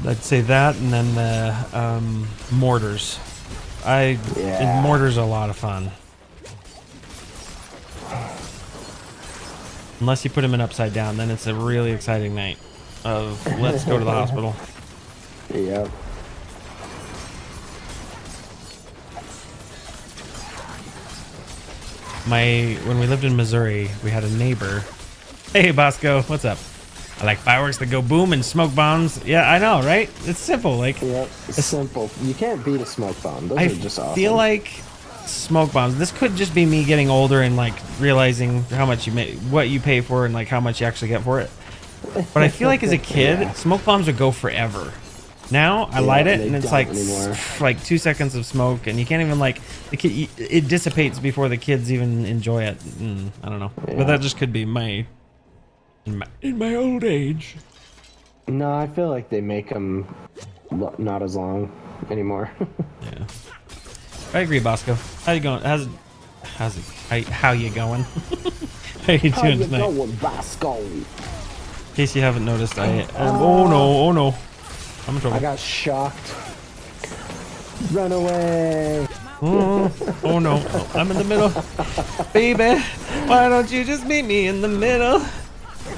I'd say that, and then the mortars. Yeah. Mortars are a lot of fun. Unless you put him in upside down, then it's a really exciting night of let's go to the hospital. Yep. When we lived in Missouri, we had a neighbor. Hey, Bosco, what's up? I like fireworks that go boom and smoke bombs. Yeah, I know, right? It's simple. Like, yep, it's simple. You can't beat a smoke bomb. Those are just awesome. I feel like smoke bombs. This could just be me getting older and like realizing how much what you pay for, and like how much you actually get for it. But I feel like as a kid, Yeah. smoke bombs would go forever. Now I light it and it's like anymore. like 2 seconds of smoke, and you can't even like the kid. It dissipates before the kids even enjoy it. I don't know, Yeah. but that just could be in my old age. No, I feel like they make them not as long anymore. Yeah, I agree, Bosco. How you going? How you going? How you How doing you tonight? going, Vasco? In case you haven't noticed, I am. Oh no! I'm in trouble. I got shocked. Run away! Oh no! I'm in the middle, baby. Why don't you just meet me in the middle?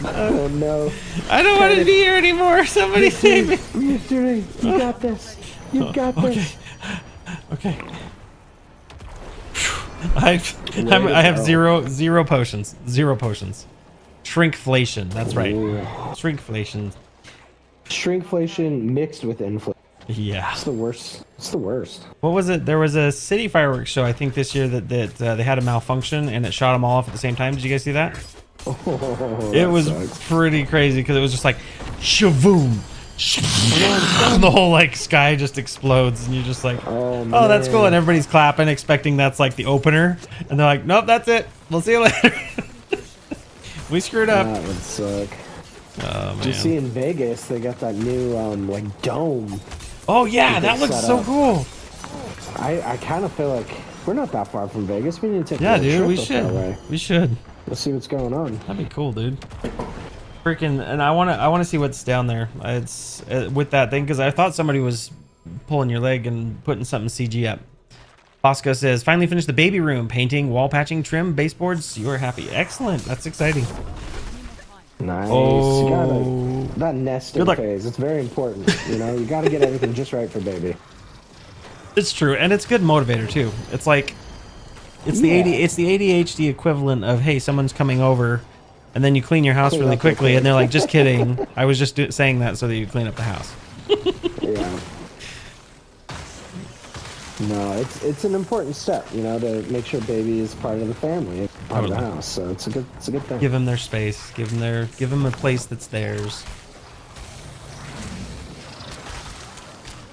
Oh no! I don't want to be here anymore. Somebody save me. Victory! You got this. You got this. Okay. I have zero potions. Zero potions. Shrinkflation. That's right. Ooh. Shrinkflation. Shrinkflation mixed with inflation. Yeah. It's the worst. It's the worst. What was it? There was a city fireworks show, I think, this year that they had a malfunction and it shot them all off at the same time. Did you guys see that? Oh, It was pretty crazy because it was just like shavoom. And the whole like sky just explodes and you're just like, oh, that's cool, and everybody's clapping expecting that's like the opener, and they're like, nope, that's it, we'll see you later. We screwed up. That would suck. Oh, man. Did you see in Vegas they got that new like dome? Oh yeah, that looks so cool. I kind of feel like we're not that far from Vegas. We need to take Yeah, a dude, trip we up should. that way. We should. Let's see what's going on. That'd be cool, dude. Freaking, and I wanna see what's down there. It's with that thing, because I thought somebody was pulling your leg and putting something CG up. Bosco says, finally finished the baby room, painting, wall patching, trim, baseboards. You are happy. Excellent. That's exciting. Nice. Oh. You gotta, that nesting Good luck. phase. It's very important. You know, you got to get everything just right for baby. It's true, and it's a good motivator too. It's like, it's the ADHD equivalent of, hey, someone's coming over, and then you clean your house really quickly, and they're like, just kidding. I was just saying that so that you clean up the house. Yeah. No, it's an important step, you know, to make sure baby is part of the family, part of the house. So it's a good thing. Give them their space. Give them a place that's theirs.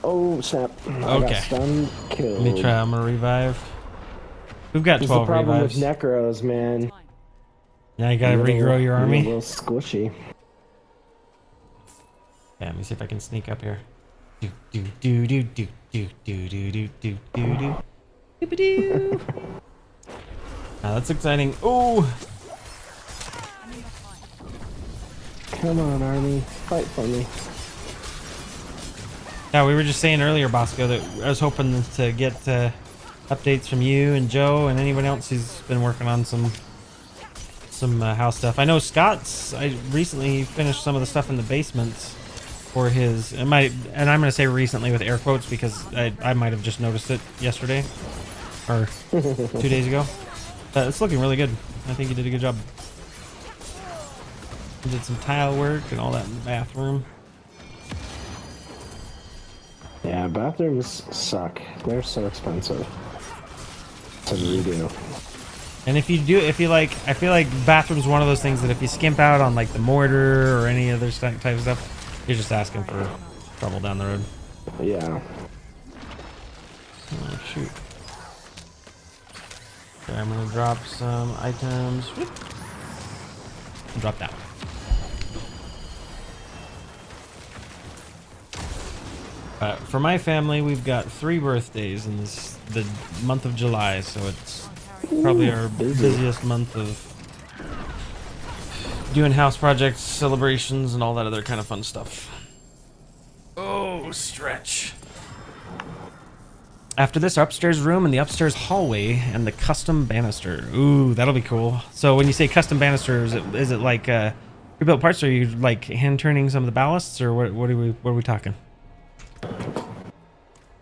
Oh snap! I Okay. got stunned, killed. Let me try. I'm gonna revive. We've got This is 12 the problem revives. with necros, man. Now you gotta regrow your A army. little squishy. Yeah, let me see if I can sneak up here. Do do do do do do do do do do do do do. Now that's exciting. Oh, Come on, army, fight for me. yeah. We were just saying earlier, Bosco, that I was hoping to get updates from you and Joe and anyone else who's been working on some house stuff. I know Scott's. I recently finished some of the stuff in the basement for his. And I'm going to say recently with air quotes because I might have just noticed it yesterday or 2 days ago. It's looking really good. I think you did a good job. You did some tile work and all that in the bathroom. Yeah, bathrooms suck. They're so expensive to redo. And if you like, I feel like bathroom's one of those things that if you skimp out on like the mortar or any other type of stuff, you're just asking for trouble down the road. Yeah. Oh, shoot. Okay, I'm gonna drop some items. Whoop. Drop that. For my family, we've got 3 birthdays in the month of July, so it's probably our busiest month of doing house projects, celebrations, and all that other kind of fun stuff. Oh, stretch. After this, upstairs room and the upstairs hallway and the custom banister. Ooh, that'll be cool. So when you say custom banister, is it like pre-built parts, or are you like hand turning some of the ballasts, or what are we talking?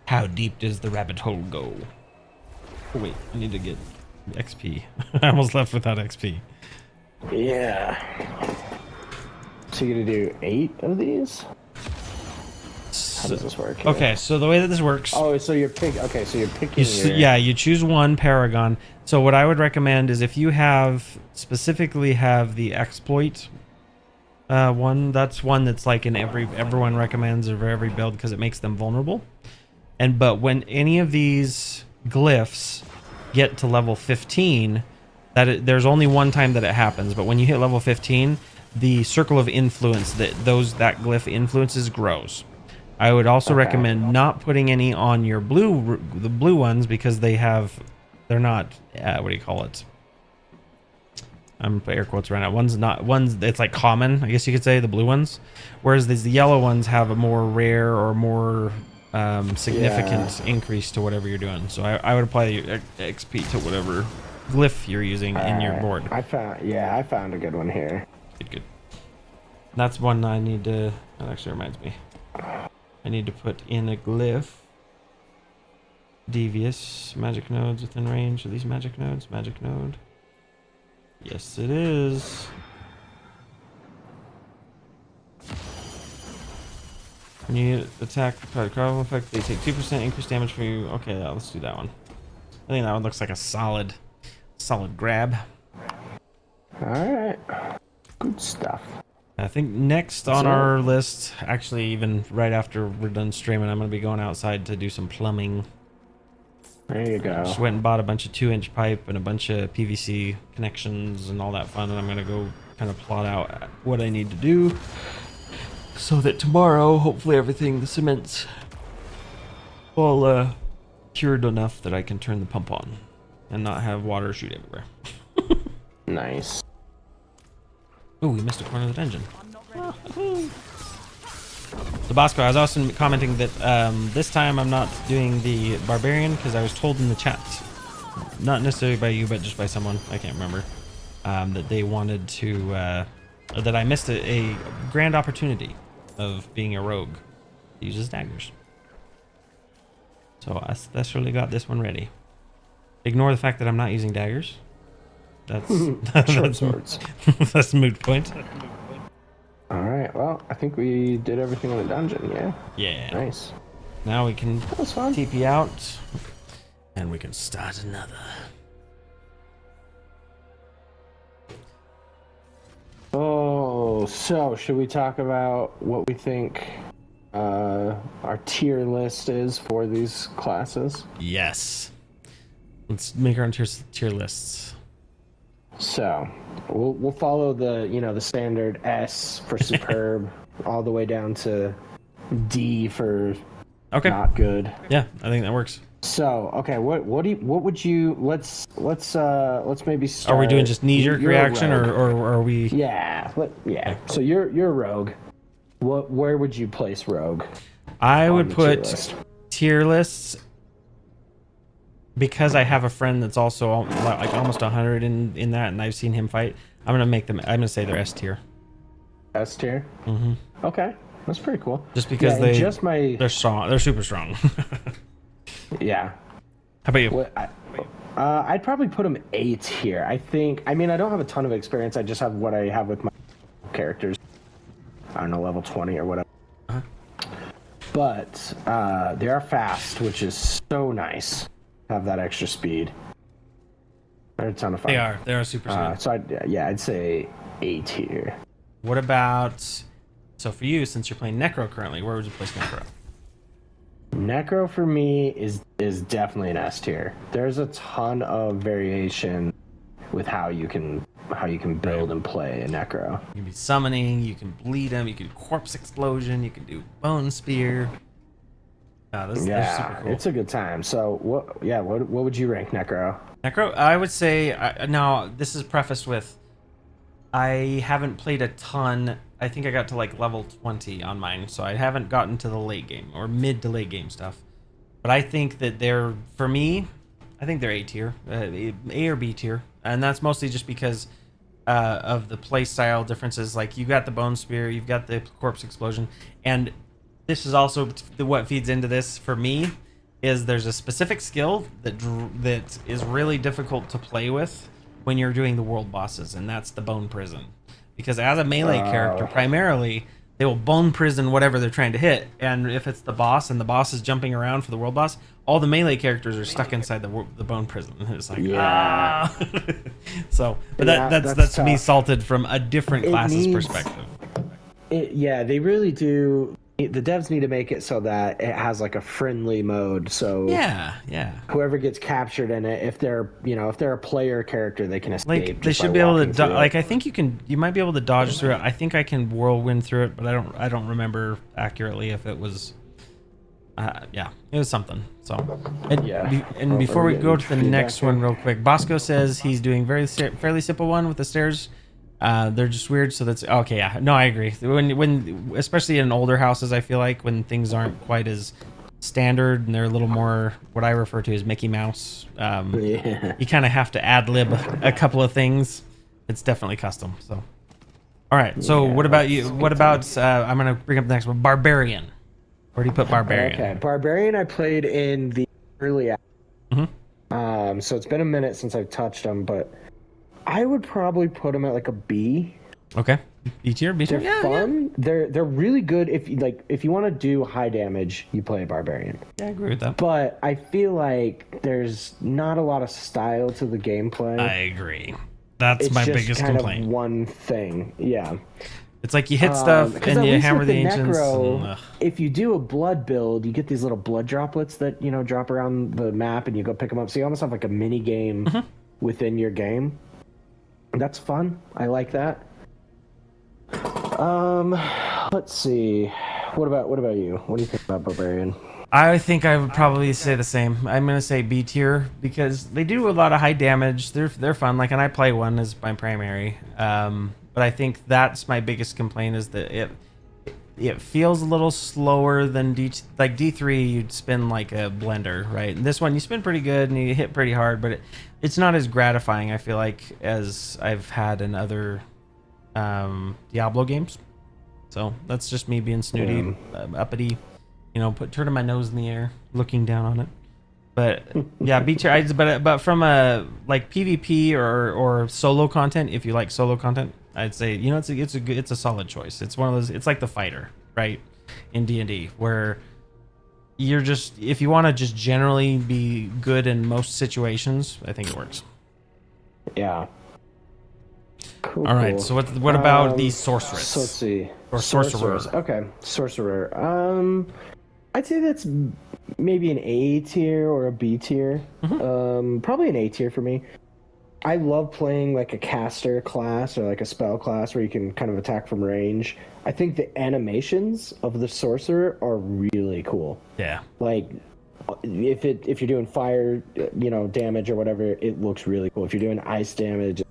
How deep does the rabbit hole go? Oh wait, I need to get XP. I almost left without XP. Yeah. So you're gonna do 8 of these? How does this work? Okay, so the way that this works. Oh, so you're picking. Okay, so you're picking. Yeah, you choose one paragon. So what I would recommend is if you specifically have the exploit one, that's one that's like in everyone recommends over every build because it makes them vulnerable. But when any of these glyphs get to level 15, there's only one time that it happens. But when you hit level 15, the circle of influence that glyph influences grows. I would also recommend not putting any on your the blue ones because they're not what do you call it? I'm putting air quotes right now. One's it's like common, I guess you could say, the blue ones, whereas the yellow ones have a more rare or more significant increase to whatever you're doing. So I would apply your XP to whatever glyph you're using in your board. I found a good one here. Good. That's one I need to. That actually reminds me. I need to put in a glyph. Devious magic nodes within range. Are these magic nodes? Magic node. Yes, it is. When you attack the crowd effect, they take 2% increased damage for you. Okay, let's do that one. I think that one looks like a solid grab. All right, good stuff. I think next on our list, actually even right after we're done streaming, I'm going to be going outside to do some plumbing. There you go. Just went and bought a bunch of 2-inch pipe and a bunch of PVC connections and all that fun, and I'm going to go kind of plot out what I need to do so that tomorrow, hopefully the cement's all cured enough that I can turn the pump on and not have water shoot everywhere. Nice. Ooh, we missed a corner of the dungeon. So Bosco, I was also commenting that this time I'm not doing the barbarian because I was told in the chat, not necessarily by you, but just by someone, I can't remember, that they wanted to, that I missed a grand opportunity of being a rogue that uses daggers. So I specially got this one ready. Ignore the fact that I'm not using daggers. That's short swords. That's a moot point. All right. Well, I think we did everything in the dungeon. Yeah. Yeah. Nice. Now we can TP out, and we can start another. Oh, so should we talk about what we think our tier list is for these classes? Yes. Let's make our own tier lists. So we'll follow the standard S for superb all the way down to D for not good. Yeah, I think that works. So okay, what would you let's maybe start. Are we doing just knee-jerk reaction or are we? Yeah. Okay. So you're a rogue. Where would you place rogue? I would put tier lists. Because I have a friend that's also like almost 100 in that, and I've seen him fight, I'm gonna say they're S tier. S tier. Mm-hmm. Okay, that's pretty cool. Just because they're strong, they're super strong. Yeah. How about you? I'd probably put them A tier. I don't have a ton of experience. I just have what I have with my characters. I don't know, level 20 or whatever. Uh-huh. But they are fast, which is so nice. Have that extra speed. They're a ton of fun. They are super speed. So I'd say A tier. What about, so for you, since you're playing Necro currently, where would you place Necro? Necro for me is definitely an S tier. There's a ton of variation with how you can build and play a Necro. You can be summoning, you can bleed him, you can corpse explosion, you can do bone spear. They're super cool. It's a good time. So what would you rank Necro? Necro, I would say, now this is prefaced with, I haven't played a ton. I think I got to like level 20 on mine, so I haven't gotten to the late game or mid to late game stuff. but I think that they're, for me, I think they're A tier, A or B tier, and that's mostly just because of the play style differences. Like you got the bone spear, you've got the corpse explosion, and this is also what feeds into this for me. Is there's a specific skill that is really difficult to play with when you're doing the world bosses, and that's the bone prison. Because as a melee character, primarily, they will bone prison whatever they're trying to hit, and if it's the boss and the boss is jumping around for the world boss, all the melee characters are stuck inside the bone prison. It's like, So, but that's me salted from a different class's perspective. They really do. The devs need to make it so that it has like a friendly mode. So whoever gets captured in it, if they're a player character, they can escape. Like they should be able to like I think you might be able to dodge through it. I think I can whirlwind through it, but I don't remember accurately if it was. It was something. So and before we go to the next one real quick, Bosco says he's doing fairly simple one with the stairs. They're just weird, so that's okay. Yeah, no, I agree. When especially in older houses, I feel like when things aren't quite as standard and they're a little more what I refer to as Mickey Mouse, you kind of have to ad lib a couple of things. It's definitely custom. So, all right. So what about you? What about I'm gonna bring up the next one, Barbarian. Where do you put Barbarian? Okay, Barbarian. I played in the early. So it's been a minute since I've touched them, but I would probably put them at like a B. Okay, B tier. They're fun. Yeah. They're really good if you want to do high damage, you play a Barbarian. Yeah, I agree with that. But I feel like there's not a lot of style to the gameplay. I agree. That's my biggest complaint. Of one thing, yeah. It's like you hit stuff and you hammer the ancients. Necro, if you do a blood build, you get these little blood droplets that drop around the map, and you go pick them up. So you almost have like a mini game within your game. That's fun. I like that. Let's see. What about you? What do you think about Barbarian? I think I would probably say the same. I'm gonna say B tier because they do a lot of high damage. They're fun. Like, and I play one as my primary. But I think that's my biggest complaint is that it feels a little slower than D3. You'd spin like a blender, right? And this one you spin pretty good and you hit pretty hard, but it's not as gratifying, I feel like, as I've had in other Diablo games. So that's just me being snooty, uppity, turning my nose in the air, looking down on it. But yeah, B tier. But from a like PvP or solo content, if you like solo content, I'd say it's a solid choice. It's one of those. It's like the fighter, right, in D&D, where you're just, if you want to just generally be good in most situations, I think it works. Yeah. Cool, all right. So what about the sorceress? So let's see. Or sorcerer. Okay, sorcerer. I'd say that's maybe an A tier or a B tier. Probably an A tier for me. I love playing like a caster class or like a spell class where you can kind of attack from range. I think the animations of the sorcerer are really cool. Yeah. Like if you're doing fire, damage or whatever, it looks really cool. If you're doing ice damage,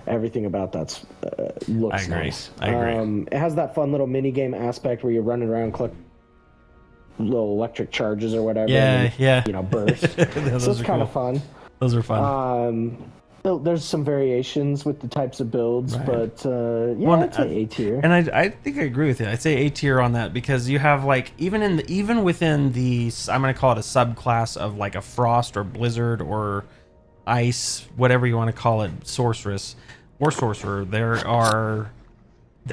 everything about that looks nice. I agree. It has that fun little mini game aspect where you're running around collecting little electric charges or whatever. Burst. So it's kind of fun. Those are fun. There's some variations with the types of builds, but I'd say A tier. And I think I agree with you. I'd say A tier on that because you have like even within the, I'm going to call it a subclass of like a frost or blizzard or ice, whatever you want to call it, sorceress or sorcerer.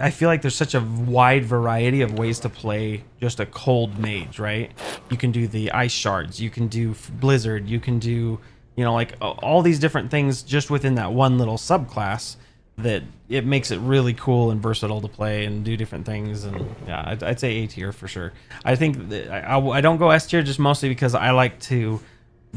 I feel like there's such a wide variety of ways to play just a cold mage, right? You can do the ice shards, you can do blizzard, you can do like all these different things just within that one little subclass that it makes it really cool and versatile to play and do different things. And yeah, I'd say A tier for sure. I think I don't go S tier just mostly because I like to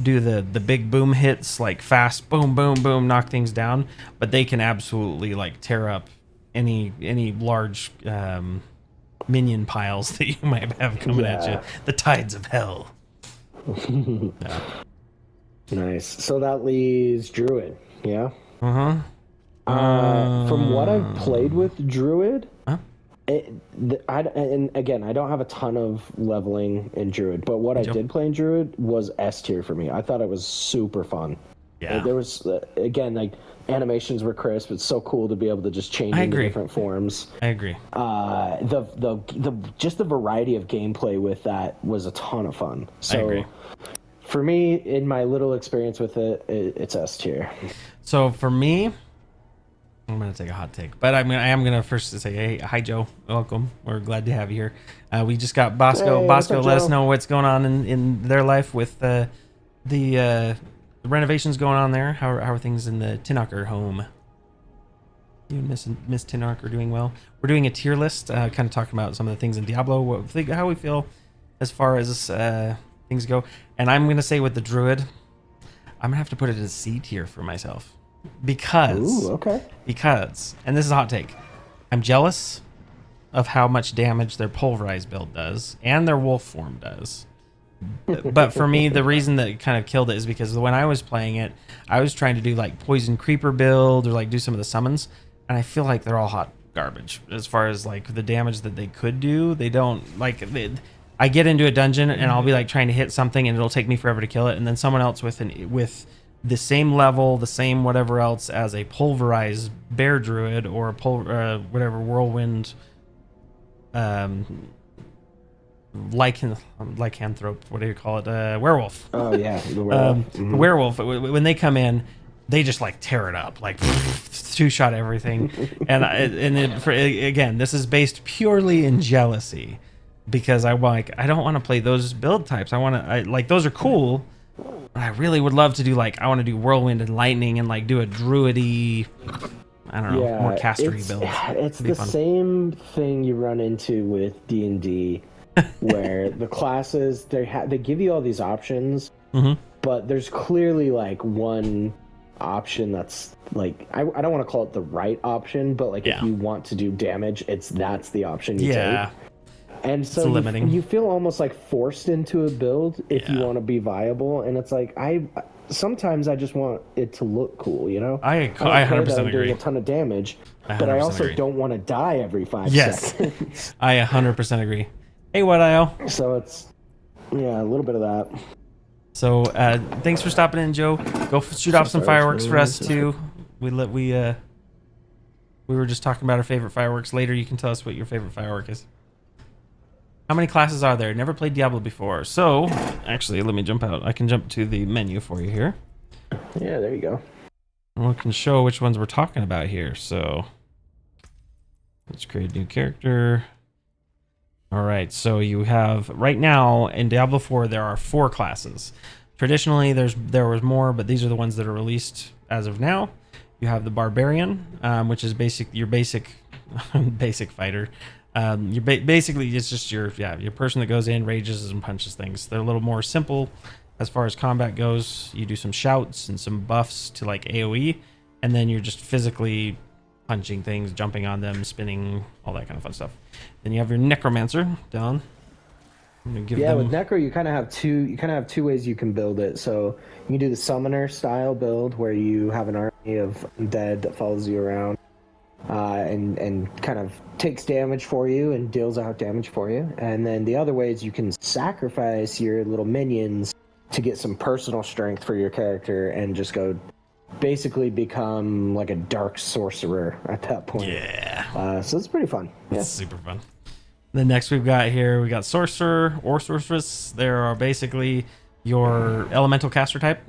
do the big boom hits, like fast boom, boom, boom, knock things down, but they can absolutely like tear up any large minion piles that you might have coming at you. The tides of hell. Yeah. Nice. So that leaves Druid, yeah? From what I've played with Druid, And again, I don't have a ton of leveling in Druid, but what I did play in Druid was S tier for me. I thought it was super fun. Yeah. There was again, like, animations were crisp. It's so cool to be able to just change into different forms. I agree. Just the variety of gameplay with that was a ton of fun. So I agree. For me, in my little experience with it, it's S tier. So for me, I'm going to take a hot take, but I am going to first say, hey, hi, Joe. Welcome. We're glad to have you here. We just got Bosco. Hey, Bosco, up, let us Joe? know what's going on in their life with the renovations going on there. How are things in the Tinaker home? You and Miss Tinaker are doing well. We're doing a tier list, kind of talking about some of the things in Diablo, how we feel as far as things go. And I'm going to say with the Druid, I'm going to have to put it as C tier for myself. Because, and this is a hot take, I'm jealous of how much damage their pulverized build does and their wolf form does. But for me, the reason that kind of killed it is because when I was playing it, I was trying to do like poison creeper build or like do some of the summons, and I feel like they're all hot garbage as far as like the damage that they could do. They don't like. I get into a dungeon and I'll be like trying to hit something and it'll take me forever to kill it, and then someone else with the same level, the same whatever else as a pulverized bear druid or a whatever whirlwind, lycanthrope, what do you call it? Werewolf. Oh yeah, the werewolf. The werewolf. When they come in, they just like tear it up, like two-shot everything. Again, this is based purely in jealousy, because I don't want to play those build types. Those are cool. I really would love to do I want to do whirlwind and lightning and like do a druidy, I don't know, more castery build. It's the same thing you run into with D&D, where the classes they give you all these options, but there's clearly like one option that's like I don't want to call it the right option, but like if you want to do damage, that's the option you take. And so you feel almost like forced into a build if you want to be viable, and it's like sometimes I just want it to look cool, you know. I 100% agree. Doing a ton of damage, but I also don't want to die every 5 seconds. I 100% agree. Hey, what IO? So it's a little bit of that. So thanks for stopping in, Joe. Go shoot off some fireworks for us too. We were just talking about our favorite fireworks. Later, you can tell us what your favorite firework is. How many classes are there? Never played Diablo before. So, actually, let me jump out. I can jump to the menu for you here. Yeah, there you go. And we can show which ones we're talking about here. So, let's create a new character. All right, so you have, right now, in Diablo 4, there are 4 classes. Traditionally, there was more, but these are the ones that are released as of now. You have the Barbarian, which is your basic fighter. Basically, it's just your person that goes in, rages, and punches things. They're a little more simple as far as combat goes. You do some shouts and some buffs to like AoE, and then you're just physically punching things, jumping on them, spinning, all that kind of fun stuff. Then you have your Necromancer, Dallin. With Necro, you kind of have two ways you can build it. So you can do the Summoner style build, where you have an army of undead that follows you around. And kind of takes damage for you and deals out damage for you. And then the other way is you can sacrifice your little minions to get some personal strength for your character and just basically become like a dark sorcerer at that point. Yeah. So it's pretty fun. It's super fun. The next we got Sorcerer or Sorceress. There are basically your elemental caster type.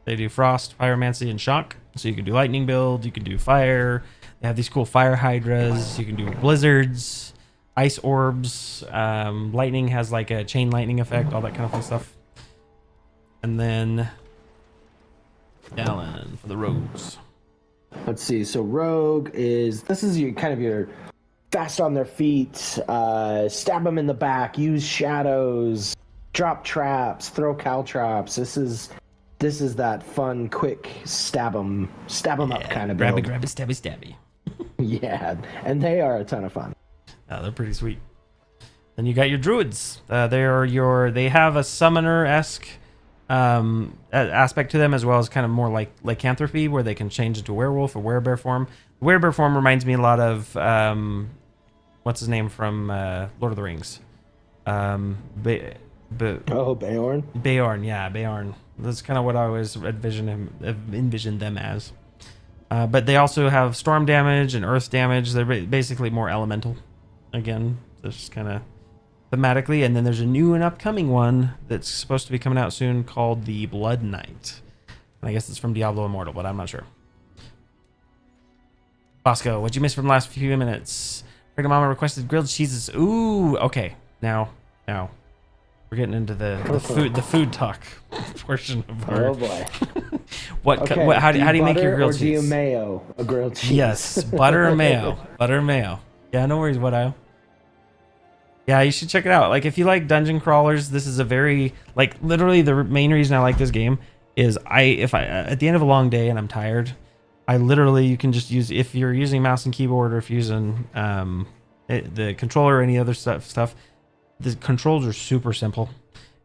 They do Frost, Pyromancy, and Shock. So you can do lightning build, you can do fire. They have these cool fire hydras. You can do blizzards, ice orbs. Lightning has like a chain lightning effect, all that kind of fun stuff. And then Dallin for the rogues. Let's see. So rogue is your fast on their feet, stab them in the back, use shadows, drop traps, throw caltrops. This is that fun, quick stab them up kind of build. Grab it, stabby. Yeah, and they are a ton of fun. They're pretty sweet. Then you got your druids. They have a summoner-esque aspect to them, as well as kind of more like lycanthropy, where they can change into werewolf or werebear form. The werebear form reminds me a lot of what's his name from Lord of the Rings? Beorn. Beorn, yeah, Beorn. That's kind of what I always envisioned them as. But they also have storm damage and earth damage. They're basically more elemental. Again, just kind of thematically. And then there's a new and upcoming one that's supposed to be coming out soon called the Blood Knight. And I guess it's from Diablo Immortal, but I'm not sure. Bosco, what'd you miss from the last few minutes? Pregnant Mama requested grilled cheeses. Ooh, okay. Now. We're getting into the food talk portion of our... Oh boy. How do you make your grilled cheese? Or do you mayo a grilled cheese? Yes, butter or mayo. Butter or mayo. Yeah, no worries, What-O. Yeah, you should check it out. Like, if you like dungeon crawlers, this is a very... Like, literally, the main reason I like this game is if I at the end of a long day and I'm tired, you can just use... If you're using mouse and keyboard or if you're using the controller or any other stuff, the controls are super simple,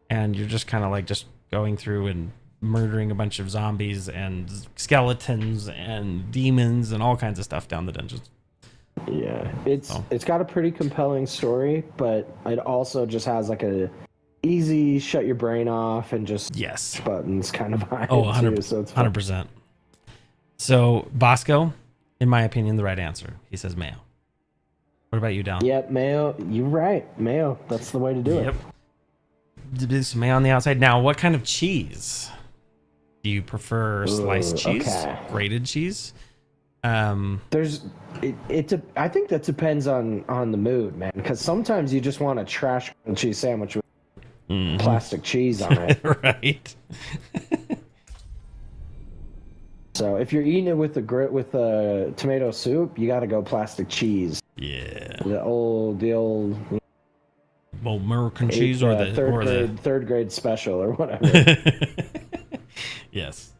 and you're just kind of like just going through and murdering a bunch of zombies and skeletons and demons and all kinds of stuff down the dungeons. Yeah, it's got a pretty compelling story, but it also just has like a easy shut your brain off and just buttons kind of vibe. Oh, 100%. So it's 100%. So Bosco, in my opinion, the right answer. He says mayo. What about you, Dallin? Yep, mayo. You're right. Mayo. That's the way to do it. Yep. Some mayo on the outside. Now, what kind of cheese? Do you prefer sliced cheese? Okay. Grated cheese? I think that depends on the mood, man. Because sometimes you just want a trash cheese sandwich with plastic cheese on it. Right. So if you're eating it with a tomato soup, you got to go plastic cheese. Yeah. The old American cheese or the third grade special or whatever. Yes.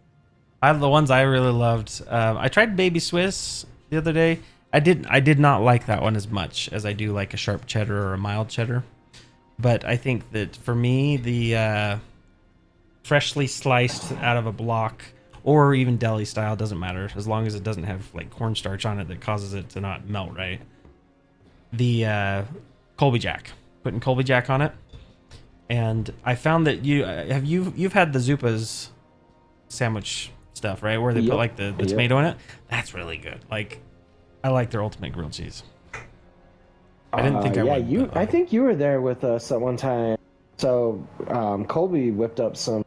The ones I really loved. I tried Baby Swiss the other day. I did not like that one as much as I do like a sharp cheddar or a mild cheddar. But I think that for me, the freshly sliced out of a block or even deli style, doesn't matter, as long as it doesn't have like cornstarch on it that causes it to not melt right. The Colby Jack, putting Colby Jack on it, and I found that you've had the Zupa's sandwich stuff, right, where they put like the tomato in it. That's really good. Like, I like their ultimate grilled cheese. I didn't think I would. I think you were there with us at one time. So Colby whipped up some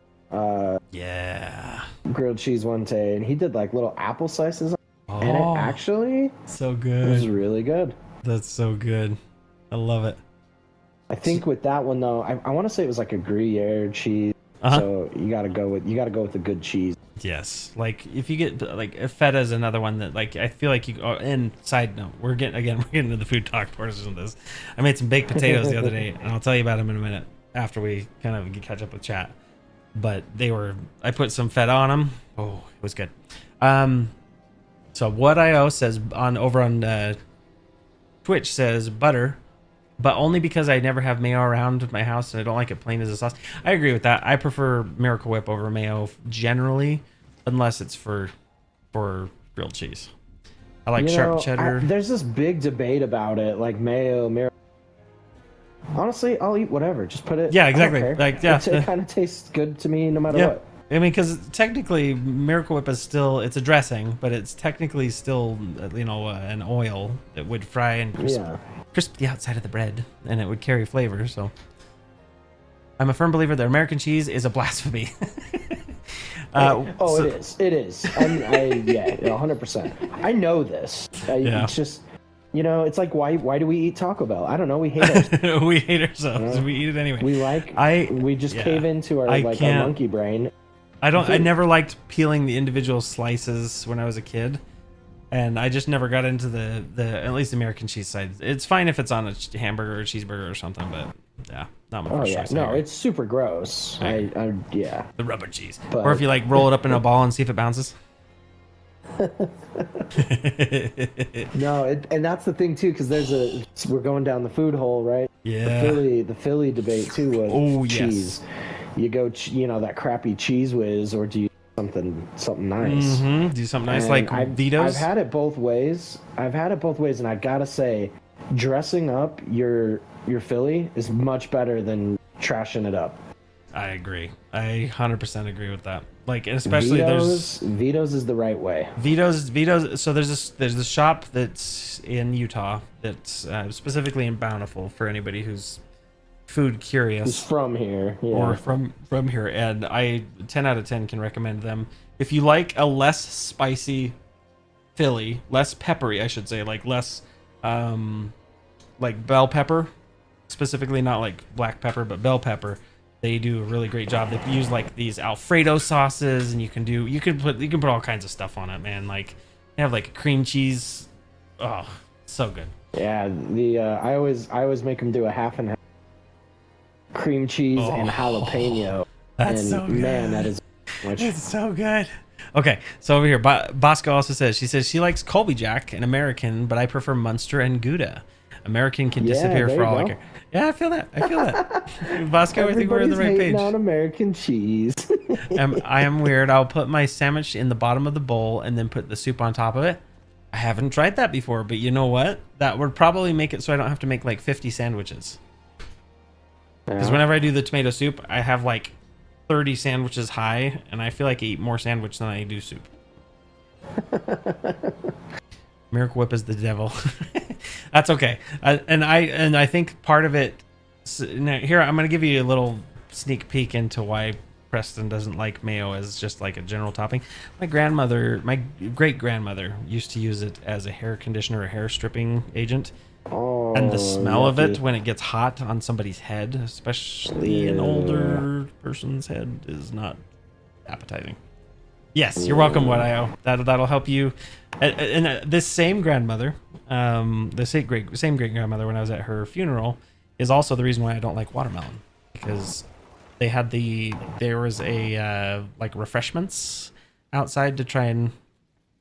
grilled cheese one day, and he did like little apple slices, and it actually so good. It was really good. That's so good. I love it. I think with that one though, I want to say it was like a Gruyere cheese. So you gotta go with the good cheese. Yes, like if you get like feta is another one that like I feel like you. Oh, and side note, we're getting into the food talk portion of this. I made some baked potatoes the other day, and I'll tell you about them in a minute after we kind of catch up with chat. But I put some feta on them. Oh, it was good. So What-O says over on Twitch says butter, but only because I never have mayo around my house and I don't like it plain as a sauce. I agree with that. I prefer Miracle Whip over mayo generally, unless it's for grilled cheese. I like sharp cheddar. There's this big debate about it, like mayo. Honestly, I'll eat whatever. Just put it. Yeah, exactly. Like, yeah, it kind of tastes good to me no matter what. I mean, because technically, Miracle Whip is it's a dressing, but it's technically still, an oil that would fry and crisp the outside of the bread, and it would carry flavor. So, I'm a firm believer that American cheese is a blasphemy. It is. It is. 100%. I know this. It's just. It's like why do we eat Taco Bell? I don't know. We hate it. We hate ourselves. We eat it anyway. We just cave into our monkey brain. I never liked peeling the individual slices when I was a kid, and I just never got into the at least American cheese side. It's fine if it's on a hamburger or a cheeseburger or something, but not my first choice. No, it's super gross. The rubber cheese, or if you like roll it up in a ball and see if it bounces. No, and that's the thing too, because we're going down the food hole, right? Yeah. The Philly debate too was cheese. You go, that crappy Cheese Whiz, or do you something nice? Mm-hmm. Do something nice like Vito's. I've had it both ways, and I gotta say, dressing up your Philly is much better than trashing it up. I agree. I 100% agree with that. Like, especially Vito's is the right way. Vito's. So there's this shop that's in Utah that's specifically in Bountiful for anybody who's food curious. Who's from here, yeah. Or from here, and I 10 out of 10 can recommend them. If you like a less spicy Philly, less peppery, I should say, like less like bell pepper, specifically not like black pepper, but bell pepper. They do a really great job. They use like these Alfredo sauces, and you can put all kinds of stuff on it, man. Like they have like cream cheese. Oh, so good. Yeah, I always make them do a half and half cream cheese and jalapeno. That's so good. Man, that is much. It's so good. Okay, so over here, Bosco also says she likes Colby Jack, an American, but I prefer Munster and Gouda. American can disappear for all I care. Yeah, I feel that. Bosco, I think we're on the right page. On American cheese. I am weird. I'll put my sandwich in the bottom of the bowl and then put the soup on top of it. I haven't tried that before, but you know what? That would probably make it so I don't have to make like 50 sandwiches. Because whenever I do the tomato soup, I have like 30 sandwiches high, and I feel like I eat more sandwich than I do soup. Miracle Whip is the devil. That's okay. And I think part of it. Now, here, I'm going to give you a little sneak peek into why Preston doesn't like mayo as just like a general topping. My great grandmother used to use it as a hair conditioner, a hair stripping agent. Oh, and the smell of it when it gets hot on somebody's head, especially an older person's head, is not appetizing. Yes, you're welcome, What-I-O. That'll help you. And this same grandmother, the same great grandmother, when I was at her funeral, is also the reason why I don't like watermelon, because there was a like refreshments outside to try and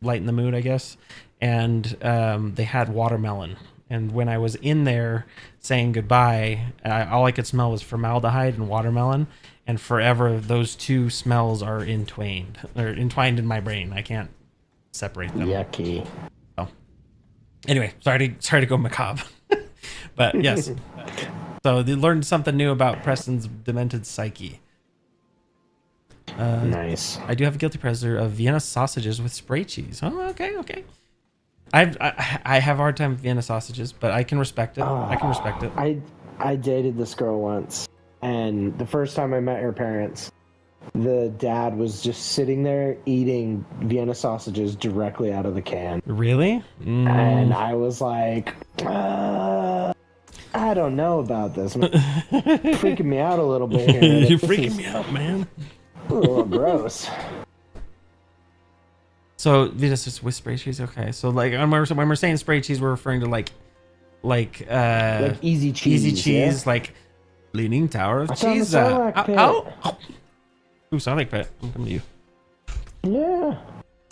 lighten the mood, I guess, and they had watermelon. And when I was in there saying goodbye, all I could smell was formaldehyde and watermelon. And forever, those two smells are entwined in my brain. I can't separate them. Yucky. Oh. Anyway, sorry to go macabre. But yes. So they learned something new about Preston's demented psyche. Nice. I do have a guilty pleasure of Vienna sausages with spray cheese. Oh, okay. I have a hard time with Vienna sausages, but I can respect it. I dated this girl once, and the first time I met her parents, the dad was just sitting there eating Vienna sausages directly out of the can. Really? And I was like, I don't know about this. Freaking me out a little bit here. You're freaking me out, man. A little gross. So this is with spray cheese, okay? So like when we're saying spray cheese, we're referring to like easy cheese, yeah? Like Leaning Tower of Cheese. Ooh, Sonic Pit, I'm coming to you. Yeah.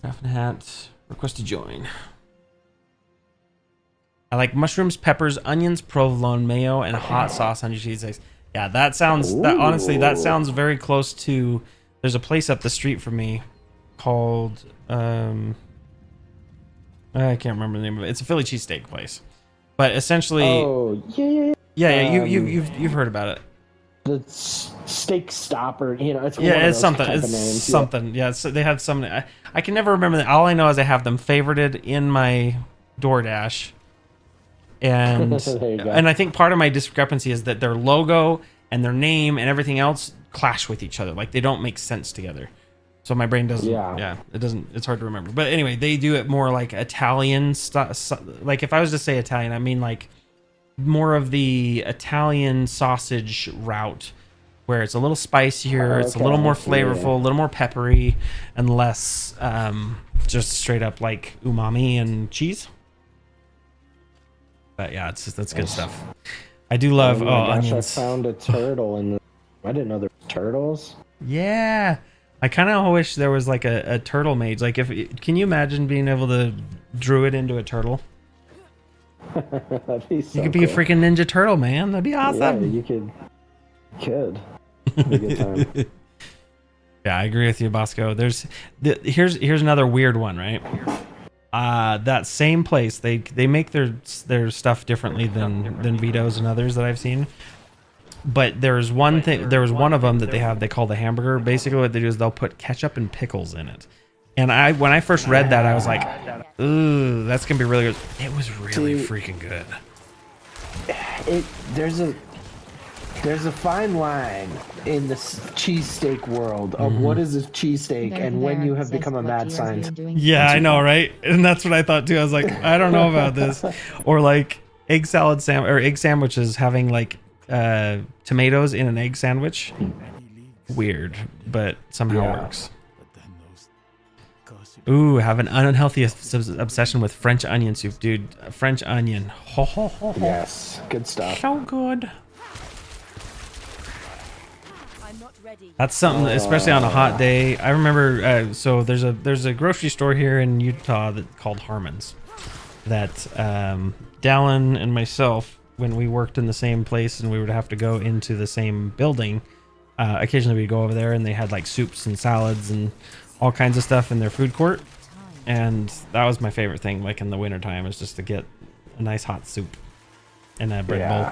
Half and hat. Request to join. I like mushrooms, peppers, onions, provolone, mayo, and hot sauce on your cheese eggs. Yeah, that sounds. Honestly, that sounds very close to. There's a place up the street from me called. I can't remember the name of it. It's a Philly cheesesteak place, but essentially. Oh yeah. You've heard about it. The steak stopper, it's it's something. It's something. Yeah, so they have some. I can never remember that. All I know is I have them favorited in my DoorDash, and and I think part of my discrepancy is that their logo and their name and everything else clash with each other. Like they don't make sense together. So my brain doesn't. Yeah, it doesn't. It's hard to remember. But anyway, they do it more like Italian stuff. Like if I was to say Italian, I mean like more of the Italian sausage route, where it's a little spicier, it's a little more flavorful, a little more peppery, and less just straight up like umami and cheese. But yeah, that's good stuff. I do love. Onions. I found a turtle in the. I didn't know there were turtles. Yeah. I kind of wish there was like a turtle mage. Like, can you imagine being able to druid into a turtle? That'd be so you could be a freaking ninja turtle, man. That'd be awesome. Yeah, you could. It'd be a good time. Yeah, I agree with you, Bosco. Here's another weird one, right? That same place, they make their stuff differently than Vito's and others that I've seen. But there's one thing. There was one of them that they call the hamburger. Basically, what they do is they'll put ketchup and pickles in it. And when I first read that, I was like, "Ooh, that's gonna be really good." It was really freaking good. There's a fine line in the cheesesteak world of what is a cheesesteak and when you have become a mad scientist. Yeah, I know, right? And that's what I thought too. I was like, I don't know about this. Or like egg sandwiches having like tomatoes in an egg sandwich. Weird, but somehow works. Ooh, have an unhealthy obsession with French onion soup, dude. French onion. Ho, ho, ho, ho. Yes, good stuff. So good. That's something, especially on a hot day. I remember, so there's a grocery store here in Utah called Harmon's. That Dallin and myself, when we worked in the same place and we would have to go into the same building, occasionally we'd go over there and they had like soups and salads and all kinds of stuff in their food court. And that was my favorite thing, like in the wintertime, is just to get a nice hot soup in a bread bowl.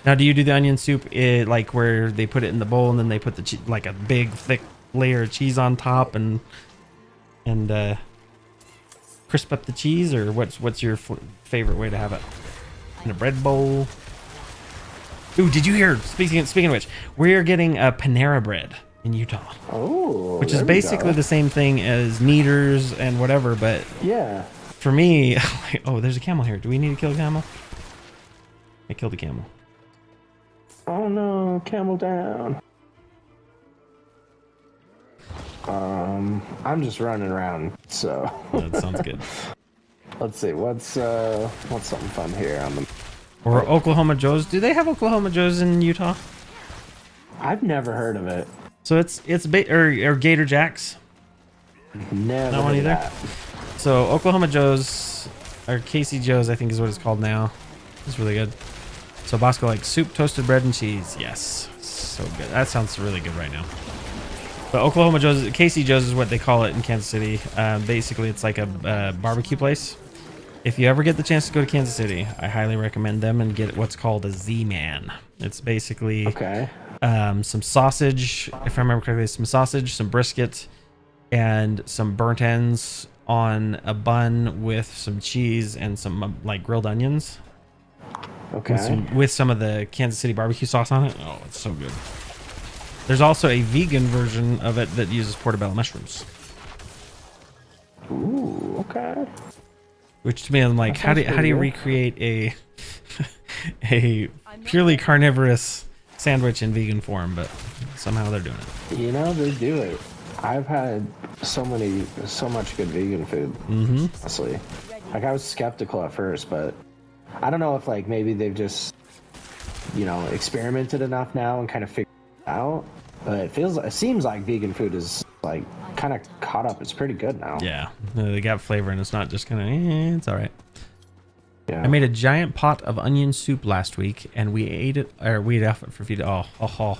Now, do you do the onion soup like where they put it in the bowl and then they put the like a big thick layer of cheese on top and crisp up the cheese, or what's your favorite way to have it? In a bread bowl. Ooh, did you hear? Speaking of which, we're getting a Panera bread in Utah. Oh, which is basically the same thing as Kneaders and whatever, but yeah. For me, oh, there's a camel here. Do we need to kill a camel? I killed a camel. Oh no, camel down. I'm just running around, so that sounds good. Let's see, what's something fun here on the or Oklahoma Joe's. Do they have Oklahoma Joe's in Utah? I've never heard of it. So it's or Gator Jacks. Never. Not one either. That. So Oklahoma Joe's or Casey Joe's, I think is what it's called now. It's really good. So Bosco like soup, toasted bread, and cheese. Yes, so good. That sounds really good right now. But Oklahoma Joe's, Casey Joe's is what they call it in Kansas City. Basically, it's like a barbecue place. If you ever get the chance to go to Kansas City, I highly recommend them and get what's called a Z-Man. It's basically some sausage, if I remember correctly, some sausage, some brisket, and some burnt ends on a bun with some cheese and some like grilled onions. Okay. With some of the Kansas City barbecue sauce on it. Oh, it's so good. There's also a vegan version of it that uses portobello mushrooms. Ooh, okay. Which to me, I'm like, how do you recreate a purely carnivorous sandwich in vegan form? But somehow they're doing it. You know, they do it. I've had so much good vegan food. Honestly, like I was skeptical at first, but I don't know if like maybe they've just, you know, experimented enough now and kind of figured it out. But it seems like vegan food is like kind of caught up. It's pretty good now. Yeah, they got flavor and it's not just kind of, it's all right. Yeah. I made a giant pot of onion soup last week and we ate it off it for feed. Oh.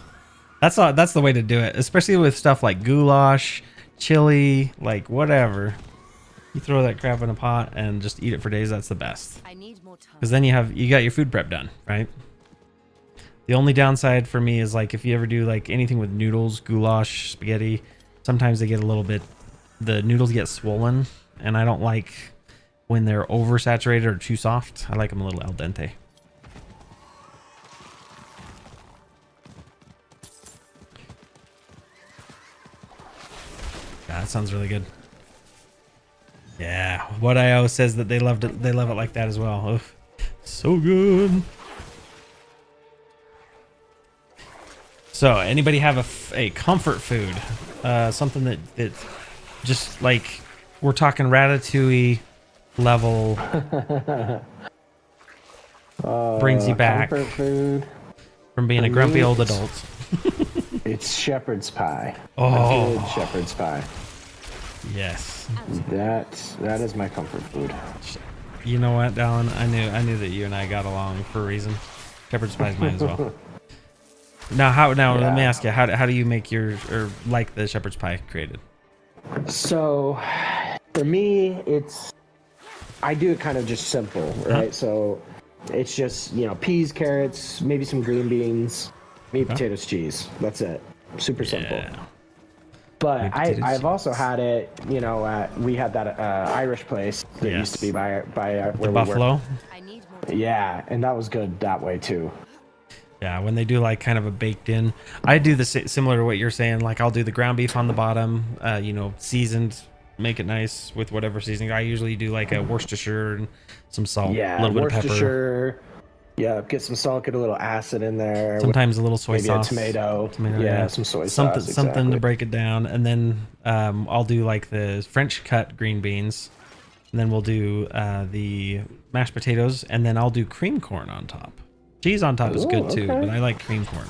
That's the way to do it, especially with stuff like goulash, chili, like whatever. You throw that crap in a pot and just eat it for days. That's the best. I need more time. Because then you got your food prep done, right? The only downside for me is like if you ever do like anything with noodles, goulash, spaghetti, sometimes they get a little bit, the noodles get swollen, and I don't like when they're oversaturated or too soft. I like them a little al dente. Yeah, that sounds really good. Yeah, What I.O. says that they love it like that as well. Oof. So good. So, anybody have a comfort food? Something that just like we're talking Ratatouille level brings you back comfort food from being a grumpy old adult. It's shepherd's pie. Oh, good shepherd's pie. Yes. That is my comfort food. You know what, Dallin? I knew that you and I got along for a reason. Shepherd's pie is mine as well. Now, let me ask you, how do you make your, or like the shepherd's pie created? So, for me, it's I do it kind of just simple, right? So it's just, you know, peas, carrots, maybe some green beans, meat, potatoes, cheese. That's it. Super simple. But I've also had it, you know, we had that Irish place that used to be by where we Buffalo. Yeah, and that was good that way too. Yeah, when they do like kind of a baked in, I do the similar to what you're saying. Like I'll do the ground beef on the bottom, you know, seasoned, make it nice with whatever seasoning. I usually do like a Worcestershire and some salt, a little bit of pepper. Yeah, get some salt, get a little acid in there. Sometimes a little soy sauce. Maybe a tomato. Yeah, some soy sauce. Something to break it down. And then I'll do like the French cut green beans. And then we'll do the mashed potatoes. And then I'll do cream corn on top. Cheese on top is good too, but I like cream corn.